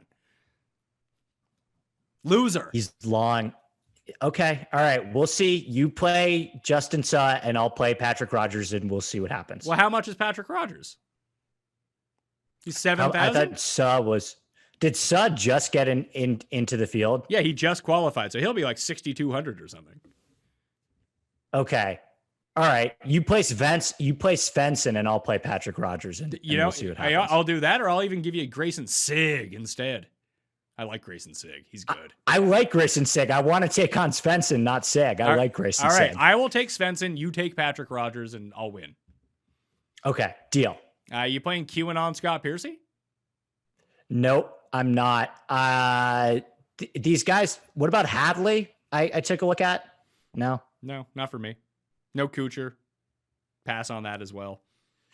Loser. He's long. Okay. All right. We'll see. You play Justin Suh and I'll play Patrick Rogers and we'll see what happens. Well, how much is Patrick Rogers? He's 7,000? I thought Suh was... Did Suh just get into the field? Yeah, he just qualified. So he'll be like 6,200 or something. Okay. All right. You place Svensson and I'll play Patrick Rogers and we'll see what happens. I'll do that, or I'll even give you Grayson Sigg instead. I like Grayson Sigg. He's good. I like Grayson Sigg. I want to take on Svensson, not Sigg. I like Grayson Sigg. All right. I will take Svensson. You take Patrick Rogers and I'll win. Okay. Deal. You playing QAnon Scott Piercy? Nope, I'm not. These guys, what about Hadley? I took a look at. No, not for me. No Kuchar. Pass on that as well.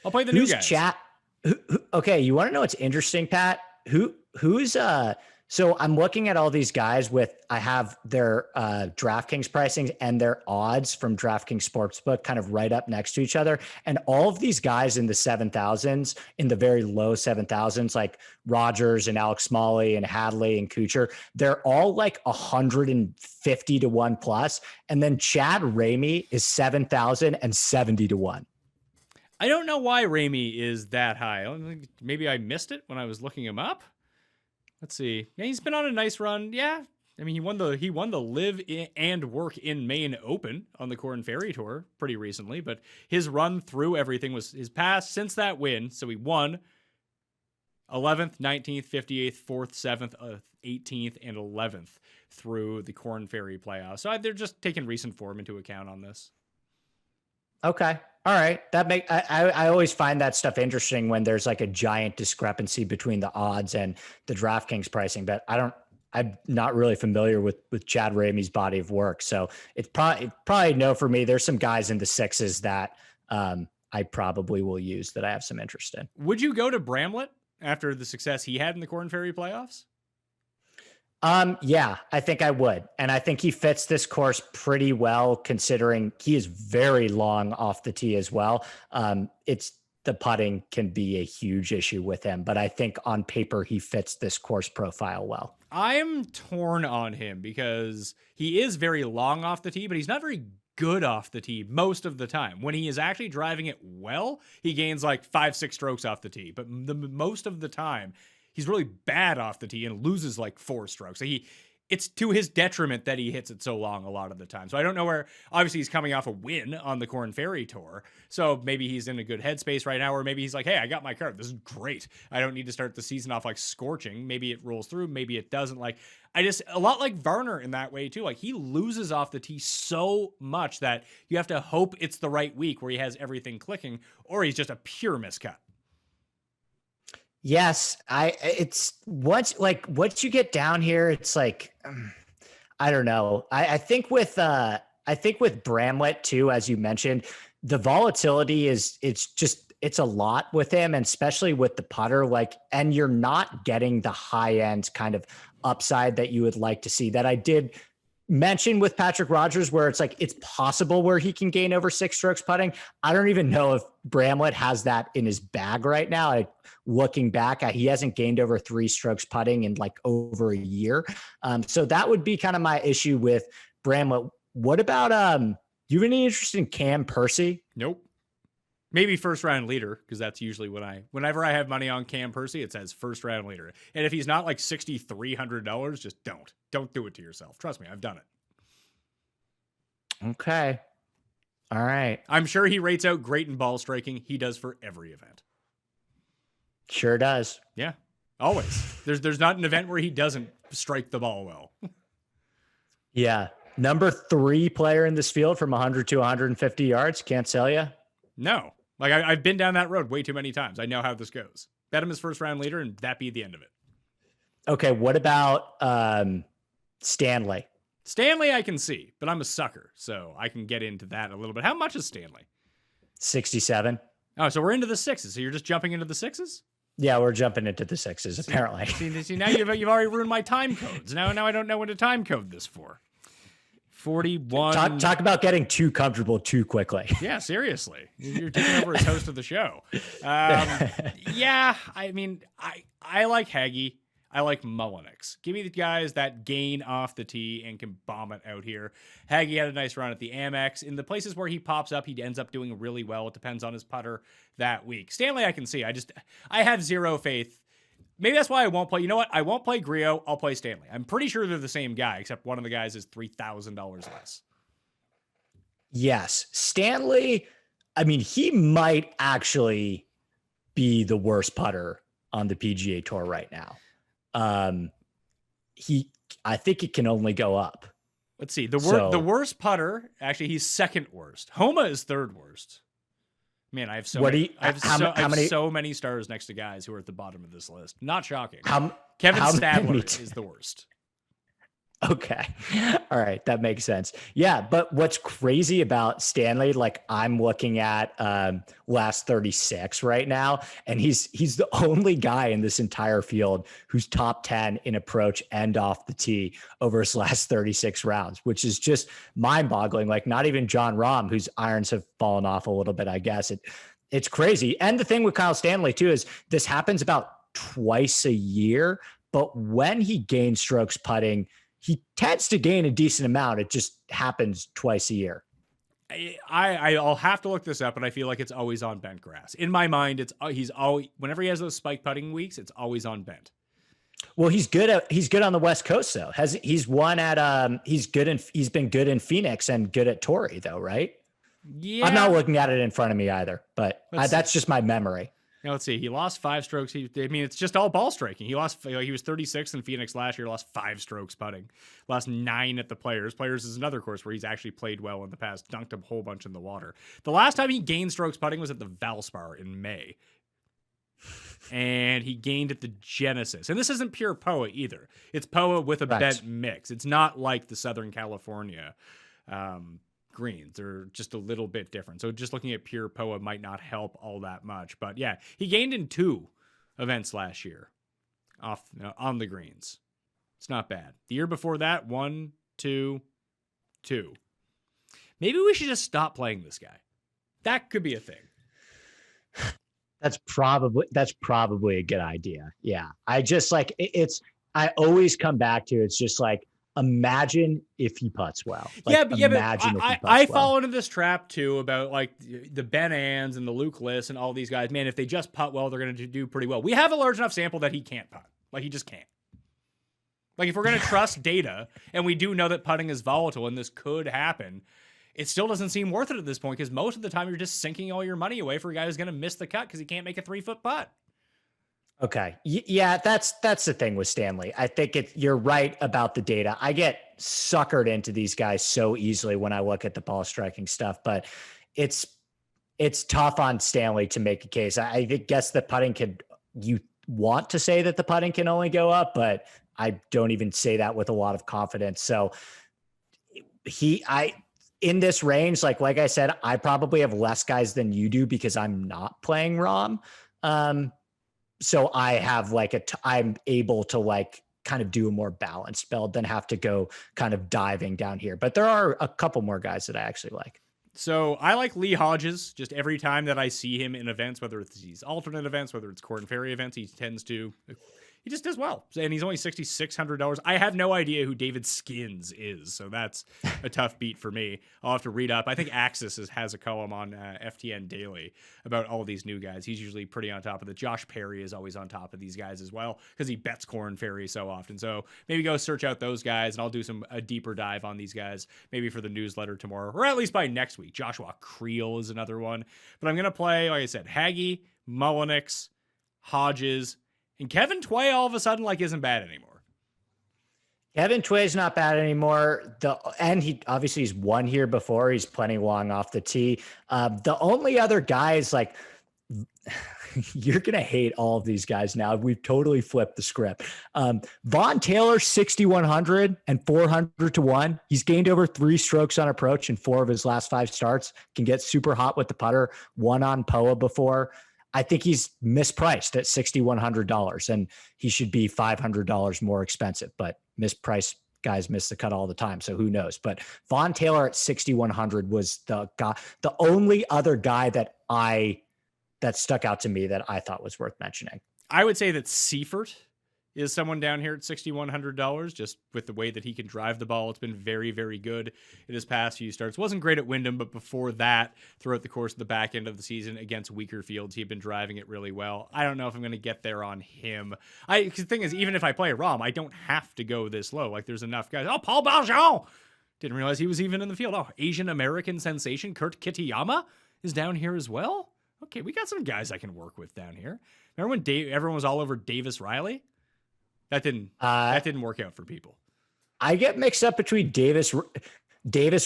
I'll play the new guys. Okay, you want to know what's interesting, Pat? Who's so I'm looking at all these guys I have their DraftKings pricing and their odds from DraftKings Sportsbook kind of right up next to each other. And all of these guys in the 7,000s, in the very low 7,000s, like Rogers and Alex Smalley and Hadley and Kuchar, they're all like 150 to 1 plus. And then Chad Ramey is 7,070 to 1. I don't know why Rahm is that high. Maybe I missed it when I was looking him up. Let's see. Yeah, he's been on a nice run. Yeah. I mean, he won the live and work in Maine Open on the Corn Ferry Tour pretty recently, but his run through everything was his past since that win. So he won 11th, 19th, 58th, 4th, 7th, 18th, and 11th through the Corn Ferry playoffs. So they're just taking recent form into account on this. Okay. All right. I always find that stuff interesting when there's like a giant discrepancy between the odds and the DraftKings pricing, but I'm not really familiar with Chad Ramey's body of work. So it's probably no for me. There's some guys in the sixes that I probably will use that I have some interest in. Would you go to Bramlett after the success he had in the Corn Ferry playoffs? Yeah, I think I would. And I think he fits this course pretty well, considering he is very long off the tee as well. The putting can be a huge issue with him, but I think on paper, he fits this course profile well. I'm torn on him because he is very long off the tee, but he's not very good off the tee most of the time. When he is actually driving it well, he gains like 5-6 strokes off the tee, but most of the time, he's really bad off the tee and loses like 4 strokes. So it's to his detriment that he hits it so long a lot of the time. So I don't know where, obviously he's coming off a win on the Corn Ferry Tour. So maybe he's in a good headspace right now, or maybe he's like, hey, I got my card. This is great. I don't need to start the season off like scorching. Maybe it rolls through. Maybe it doesn't. Like, a lot like Varner in that way too. Like he loses off the tee so much that you have to hope it's the right week where he has everything clicking, or he's just a pure miscut. Yes, it's once you get down here, it's like, I don't know. I think with Bramlett too, as you mentioned, the volatility it's a lot with him, and especially with the putter, and you're not getting the high end kind of upside that you would like to see. That I did mention with Patrick Rogers, where it's like, it's possible where he can gain over 6 strokes putting. I don't even know if Bramlett has that in his bag right now. Looking back he hasn't gained over 3 strokes putting in like over a year. So that would be kind of my issue with Bramlett. What about, you have any interest in Cam Percy? Nope. Maybe first round leader, because that's usually whenever I have money on Cam Percy, it says first round leader. And if he's not like $6,300, just don't do it to yourself. Trust me, I've done it. Okay. All right. I'm sure he rates out great in ball striking. He does for every event. Sure does. Yeah, always. There's not an event where he doesn't strike the ball well. Yeah. Number 3 player in this field from 100 to 150 yards. Can't sell you. No. Like I've been down that road way too many times. I know how this goes. Bet him as first round leader and that be the end of it. Okay. What about Stanley? Stanley I can see, but I'm a sucker, so I can get into that a little bit. How much is Stanley? 67. Oh, so we're into the 6s. So you're just jumping into the 6s? Yeah, we're jumping into the 6s, apparently. See, now you've already ruined my time codes. Now I don't know what to time code this for. 41. Talk about getting too comfortable too quickly. Yeah, seriously. You're taking over as host of the show. Yeah, I mean, I like Haggy. I like Mullenix. Give me the guys that gain off the tee and can bomb it out here. Haggy had a nice run at the Amex. In the places where he pops up, he ends up doing really well. It depends on his putter that week. Stanley, I can see. I have zero faith. Maybe that's why I won't play. You know what? I won't play Griot. I'll play Stanley. I'm pretty sure they're the same guy, except one of the guys is $3,000 less. Yes. Stanley, I mean, he might actually be the worst putter on the PGA Tour right now. I think it can only go up. Let's see. The worst putter, actually, he's second worst. Homa is third worst. Man, I have so many stars next to guys who are at the bottom of this list. Not shocking. Kevin Stadler is the worst. Okay. All right. That makes sense. Yeah. But what's crazy about Stanley, like I'm looking at last 36 right now, and he's the only guy in this entire field who's top 10 in approach and off the tee over his last 36 rounds, which is just mind boggling. Like not even John Rahm, whose irons have fallen off a little bit, I guess. It's crazy. And the thing with Kyle Stanley too, is this happens about twice a year, but when he gains strokes putting, he tends to gain a decent amount. It just happens twice a year. I'll have to look this up, but I feel like it's always on bent grass. In my mind, he's always, whenever he has those spike putting weeks, it's always on bent. Well, he's good on the West Coast though. He's been good in Phoenix and good at Torrey though, right? Yeah. I'm not looking at it in front of me either, but that's just my memory. Now, let's see. He lost 5 strokes. It's just all ball striking. He was 36 in Phoenix last year, lost 5 strokes putting. Lost 9 at the Players. Players is another course where he's actually played well in the past, dunked a whole bunch in the water. The last time he gained strokes putting was at the Valspar in May. And he gained at the Genesis. And this isn't pure POA either. It's POA with a bent mix. It's not like the Southern California greens. They're just a little bit different. So just looking at pure POA might not help all that much. But yeah, he gained in 2 events last year on the greens. It's not bad. The year before that, 1, 2, 2. Maybe we should just stop playing this guy. That could be a thing. That's probably a good idea. Yeah. I just like I always come back to it's just like, imagine if he putts well. I fall into this trap too about like the Ben Ans and the Luke Liss and all these guys. Man, if they just putt well, they're going to do pretty well. We have a large enough sample that he can't putt. Like he just can't. Like if we're going to trust data and we do know that putting is volatile and this could happen, it still doesn't seem worth it at this point because most of the time you're just sinking all your money away for a guy who's going to miss the cut because he can't make a 3-foot putt. Okay. Yeah, that's the thing with Stanley. I think you're right about the data. I get suckered into these guys so easily when I look at the ball striking stuff, but it's tough on Stanley to make a case. I guess the putting you want to say that the putting can only go up, but I don't even say that with a lot of confidence. So in this range, like I said, I probably have less guys than you do because I'm not playing Rahm. So I have I'm able to like kind of do a more balanced build than have to go kind of diving down here. But there are a couple more guys that I actually like. So I like Lee Hodges. Just every time that I see him in events, whether it's these alternate events, whether it's Corn Ferry events, he just does well. And he's only $6,600. I have no idea who David Skins is, so that's a tough beat for me. I'll have to read up. I think Axis has a column on FTN Daily about all these new guys. He's usually pretty on top of it. Josh Perry is always on top of these guys as well because he bets Corn Ferry so often. So maybe go search out those guys, and I'll do a deeper dive on these guys maybe for the newsletter tomorrow, or at least by next week. Joshua Creel is another one. But I'm going to play, like I said, Haggy, Mullenix, Hodges, and Kevin Tway all of a sudden isn't bad anymore. Kevin Tway's not bad anymore. And he obviously he's won here before. He's plenty long off the tee. The only other guys you're going to hate all of these guys now. We've totally flipped the script. Vaughn Taylor, 6,100 and 400 to 1. He's gained over 3 strokes on approach in 4 of his last 5 starts. Can get super hot with the putter. Won on POA before. I think he's mispriced at $6,100 and he should be $500 more expensive, but mispriced guys miss the cut all the time. So who knows, but Vaughn Taylor at 6,100 was the only other guy that stuck out to me that I thought was worth mentioning. I would say that Seifert is someone down here at $6,100, just with the way that he can drive the ball. It's been very, very good in his past few starts. Wasn't great at Wyndham, but before that, throughout the course of the back end of the season against weaker fields, he'd been driving it really well. I don't know if I'm going to get there on him. The thing is, even if I play Rahm, I don't have to go this low. There's enough guys. Oh, Paul Baljean! Didn't realize he was even in the field. Oh, Asian American sensation Kurt Kitayama is down here as well. Okay, we got some guys I can work with down here. Remember when everyone was all over Davis Riley? That didn't work out for people. I get mixed up between Davis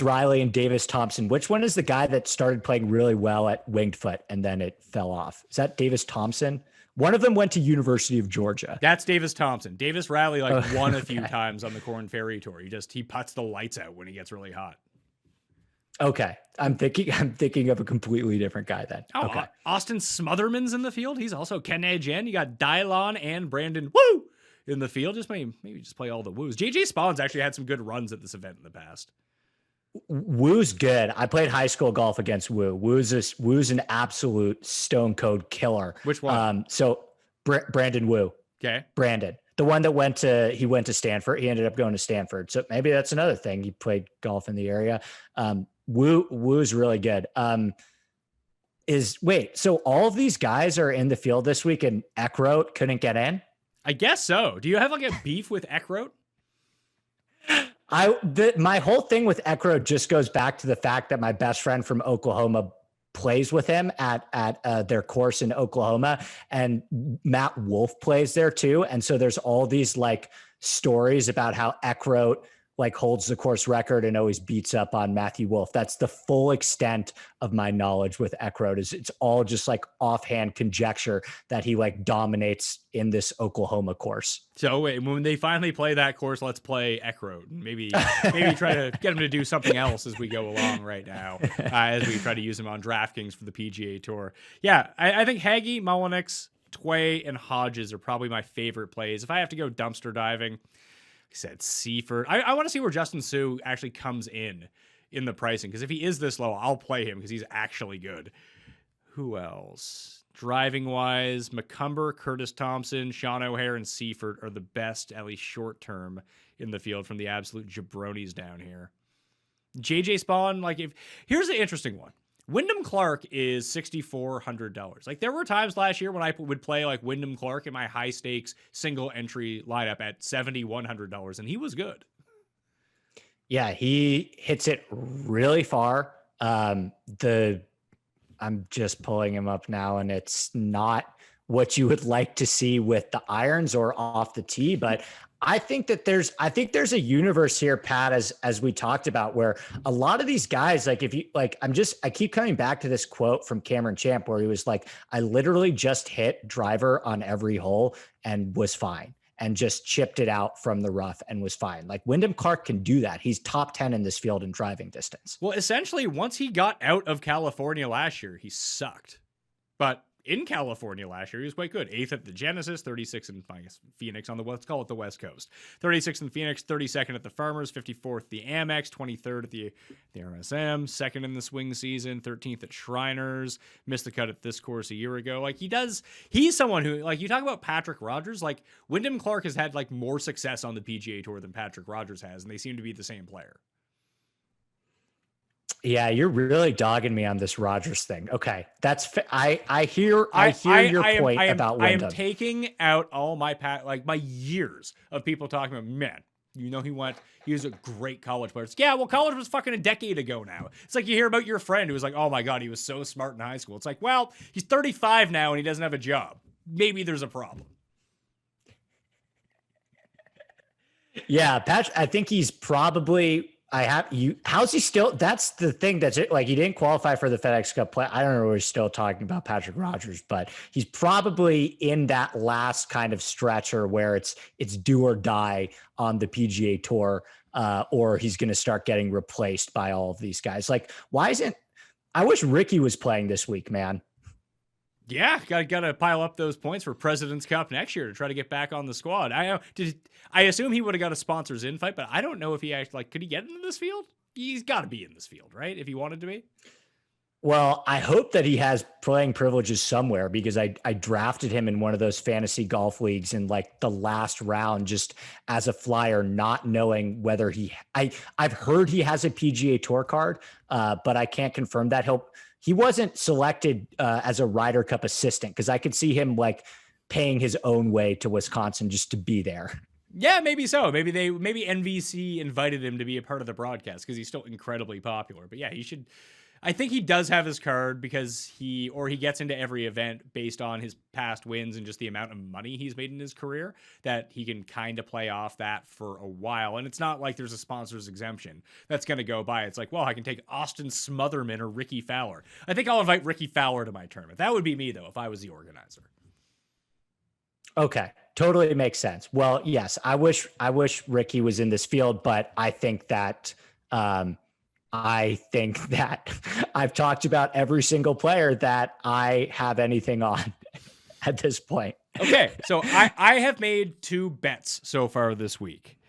Riley and Davis Thompson. Which one is the guy that started playing really well at Winged Foot and then it fell off? Is that Davis Thompson? One of them went to University of Georgia. That's Davis Thompson. Davis Riley won a few times on the Corn Ferry Tour. He puts the lights out when he gets really hot. Okay. I'm thinking of a completely different guy then. Oh, okay. Austin Smotherman's in the field. He's also Kenny Jen. You got Dylon and Brandon Woo in the field. Just maybe just play all the woos. JJ Spawn's actually had some good runs at this event in the past. Woo's good. I played high school golf against Woo. Woo's an absolute stone cold killer. Which one? So Brandon Woo. Okay. Brandon, the one that went to Stanford. He ended up going to Stanford. So maybe that's another thing. He played golf in the area. Woo's really good. So all of these guys are in the field this week and Eckroat couldn't get in? I guess so. Do you have like a beef with Eckroat? My whole thing with Eckroat just goes back to the fact that my best friend from Oklahoma plays with him at their course in Oklahoma, and Matt Wolf plays there too. And so there's all these like stories about how Eckroat like holds the course record and always beats up on Matthew Wolf. That's the full extent of my knowledge with Eckroat. Is it's all just like offhand conjecture that he like dominates in this Oklahoma course. So when they finally play that course, let's play Eckroat and maybe try to get him to do something else as we go along right now, as we try to use him on DraftKings for the PGA Tour. Yeah, I think Haggy, Mullenix, Tway, and Hodges are probably my favorite plays. If I have to go dumpster diving, I said Seifert. I want to see where Justin Sue actually comes in the pricing, because if he is this low, I'll play him because he's actually good. Who else? Driving wise, McCumber, Curtis Thompson, Sean O'Hare, and Seifert are the best, at least short term, in the field from the absolute jabronis down here. JJ Spawn, here's the interesting one. Wyndham Clark is $6,400. Like, there were times last year when I would play like Wyndham Clark in my high stakes single entry lineup at $7,100, and he was good. Yeah, he hits it really far. I'm just pulling him up now, and it's not what you would like to see with the irons or off the tee, but I think there's a universe here, Pat, as we talked about, where a lot of these guys, like if you like, I keep coming back to this quote from Cameron Champ where he was like, I literally just hit driver on every hole and was fine, and just chipped it out from the rough and was fine. Like Wyndham Clark can do that. He's top 10 in this field in driving distance. Well, essentially, once he got out of California last year, he sucked. But in California last year, he was quite good. 8th at the Genesis, 36th in Phoenix on the, let's call it the West Coast. 36th in Phoenix, 32nd at the Farmers, 54th the Amex, 23rd at the RSM, 2nd in the swing season, 13th at Shriners, missed the cut at this course a year ago. Like he's someone who, like, you talk about Patrick Rogers, like Wyndham Clark has had like more success on the PGA Tour than Patrick Rogers has, and they seem to be the same player. Yeah, you're really dogging me on this Rogers thing. Okay, I hear your point about Wyndham. I am taking out all my my years of people talking about, man, he was a great college player. It's, yeah, well, college was fucking a decade ago now. It's like you hear about your friend who was like, oh my God, he was so smart in high school. It's like, well, he's 35 now and he doesn't have a job. Maybe there's a problem. Yeah, Patrick, I think he's probably. How's he still? That's the thing. That's it. Like, he didn't qualify for the FedEx Cup play. I don't know. We're still talking about Patrick Rogers, but he's probably in that last kind of stretcher where it's do or die on the PGA Tour, or he's going to start getting replaced by all of these guys. Like, I wish Ricky was playing this week, man. Yeah, got to pile up those points for President's Cup next year to try to get back on the squad. I assume he would have got a sponsors invite, but I don't know if he actually, could he get into this field? He's got to be in this field, right? If he wanted to be. Well, I hope that he has playing privileges somewhere, because I drafted him in one of those fantasy golf leagues in like the last round, just as a flyer, not knowing whether I've heard he has a PGA Tour card, but I can't confirm that. He wasn't selected as a Ryder Cup assistant, because I could see him like paying his own way to Wisconsin just to be there. Yeah, maybe so. Maybe NBC invited him to be a part of the broadcast because he's still incredibly popular. But yeah, he should. I think he does have his card because he gets into every event based on his past wins and just the amount of money he's made in his career, that he can kind of play off that for a while. And it's not like there's a sponsor's exemption that's going to go by. It's like, well, I can take Austin Smotherman or Ricky Fowler. I think I'll invite Ricky Fowler to my tournament. That would be me, though, if I was the organizer. Okay. Totally makes sense. Well, yes, I wish Ricky was in this field, but I think that I've talked about every single player that I have anything on at this point. Okay, so I have made 2 bets so far this week,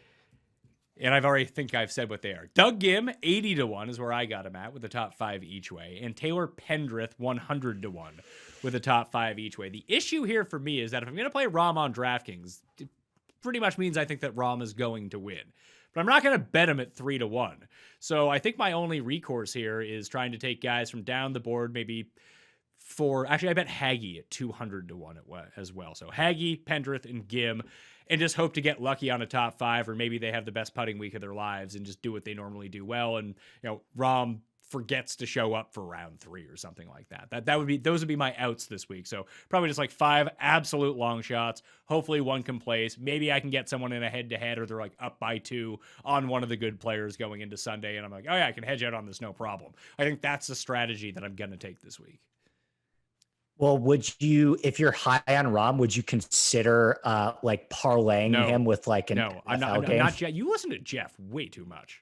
and I've said what they are. Doug Gim, 80-1 is where I got him at, with the top 5 each way, and Taylor Pendrith, 100-1 with the top 5 each way. The issue here for me is that if I'm going to play Rahm on DraftKings, pretty much means I think that Rahm is going to win. But I'm not going to bet him at 3-1. So I think my only recourse here is trying to take guys from down the board, maybe actually, I bet Haggy at 200-1 as well. So Haggy, Pendrith, and Gim, and just hope to get lucky on a top 5, or maybe they have the best putting week of their lives and just do what they normally do well. And, Rahm forgets to show up for round 3 or something like that. Those would be my outs this week. So probably just like 5 absolute long shots. Hopefully one can place. Maybe I can get someone in a head-to-head, or they're like up by 2 on one of the good players going into Sunday, and I'm like, oh yeah, I can hedge out on this, no problem. I think that's the strategy that I'm going to take this week. Well, if you're high on Rahm, would you consider like parlaying him with like an No, I'm NFL not. game? I'm not. You listen to Jeff way too much.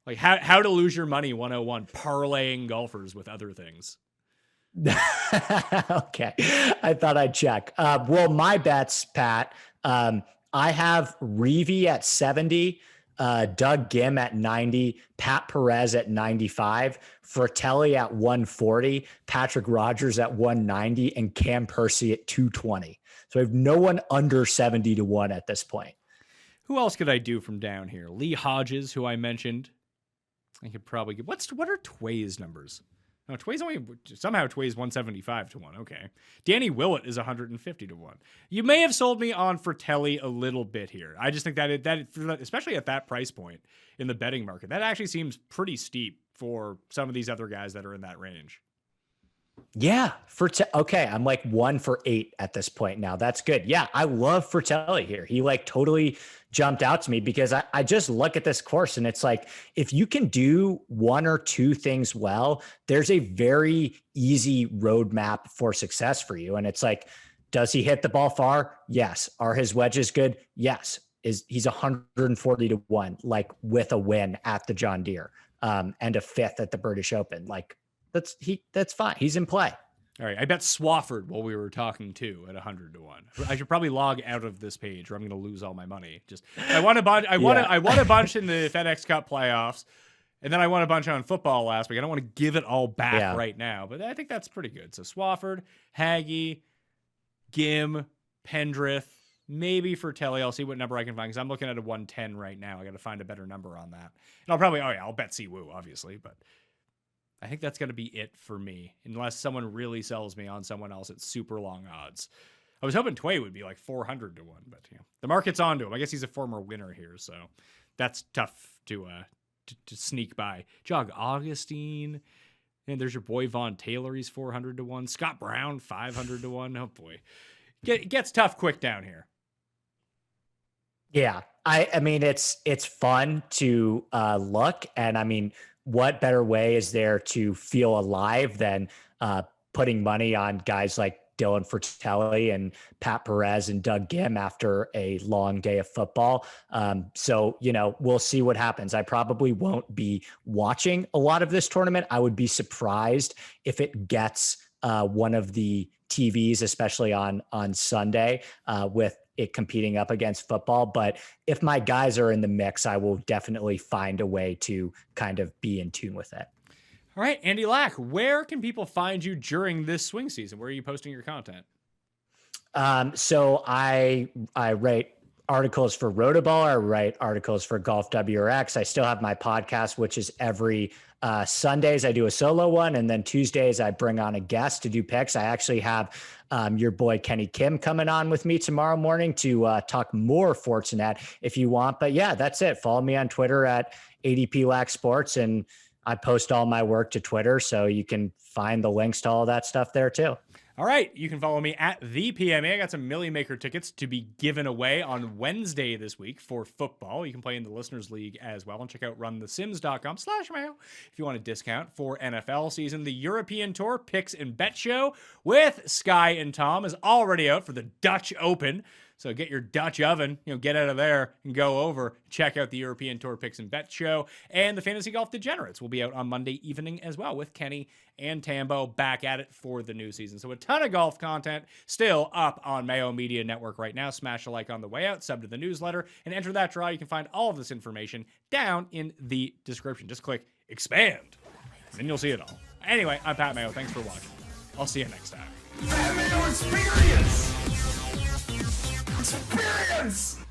Like how to lose your money 101, parlaying golfers with other things. Okay, I thought I'd check. Well, my bets, Pat. I have Reeve at 70. Doug Gim at 90, Pat Perez at 95, Fratelli at 140, Patrick Rogers at 190, and Cam Percy at 220. So I have no one under 70-1 at this point. Who else could I do from down here? Lee Hodges, who I mentioned. I could probably get. What are Tway's numbers? No, Tway's somehow 175-1. Okay. Danny Willett is 150-1. You may have sold me on Fratelli a little bit here. I just think that especially at that price point in the betting market, that actually seems pretty steep for some of these other guys that are in that range. Yeah. Okay. I'm like 1 for 8 at this point now. That's good. Yeah. I love Fratelli here. He like totally jumped out to me because I just look at this course and it's like, if you can do 1 or 2 things well, there's a very easy roadmap for success for you. And it's like, does he hit the ball far? Yes. Are his wedges good? Yes. He's 140-1, like with a win at the John Deere, and a 5th at the British Open. Like, that's fine. He's in play. All right. I bet Swafford while we were talking too at 100-1. I should probably log out of this page or I'm going to lose all my money. I won a bunch. I won a bunch in the FedEx Cup playoffs, and then I won a bunch on football last week. I don't want to give it all back right now, but I think that's pretty good. So Swafford, Haggy, Gim, Pendrith, maybe Fratelli. I'll see what number I can find because I'm looking at a 110 right now. I got to find a better number on that. And I'll bet Siwoo, obviously, but I think that's going to be it for me, unless someone really sells me on someone else at super long odds. I was hoping Tway would be like 400-1, but the market's onto him. I guess he's a former winner here, so that's tough to sneak by. Jog Augustine, and there's your boy Vaughn Taylor. He's 400-1. Scott Brown 500-1. Oh boy, it gets tough quick down here. Yeah, I mean it's fun to look, and I mean, what better way is there to feel alive than putting money on guys like Dylan Fratelli and Pat Perez and Doug Gim after a long day of football? So, we'll see what happens. I probably won't be watching a lot of this tournament. I would be surprised if it gets one of the TVs, especially on Sunday, with it competing up against football. But if my guys are in the mix, I will definitely find a way to kind of be in tune with it. All right, Andy Lack, where can people find you during this swing season? Where are you posting your content? So I write articles for Rotoball. I write articles for Golf WRX. I still have my podcast, which is every Sundays I do a solo one, and then Tuesdays I bring on a guest to do picks. I actually have your boy Kenny Kim coming on with me tomorrow morning to talk more Fortinet if you want. But yeah, that's it. Follow me on Twitter at ADP Lack Sports, and I post all my work to Twitter, so you can find the links to all that stuff there too. All right, you can follow me at the PMA. I got some Millie Maker tickets to be given away on Wednesday this week for football. You can play in the Listeners League as well, and check out runthesims.com/Mayo if you want a discount for NFL season. The European Tour Picks and Bet Show with Sky and Tom is already out for the Dutch Open. So get your Dutch oven, get out of there and go over, check out the European Tour Picks and Bet Show. And the Fantasy Golf Degenerates will be out on Monday evening as well with Kenny and Tambo back at it for the new season. So a ton of golf content still up on Mayo Media Network right now. Smash a like on the way out, sub to the newsletter, and enter that draw. You can find all of this information down in the description. Just click expand, and then you'll see it all. Anyway, I'm Pat Mayo. Thanks for watching. I'll see you next time. Pat Mayo Experience. experience.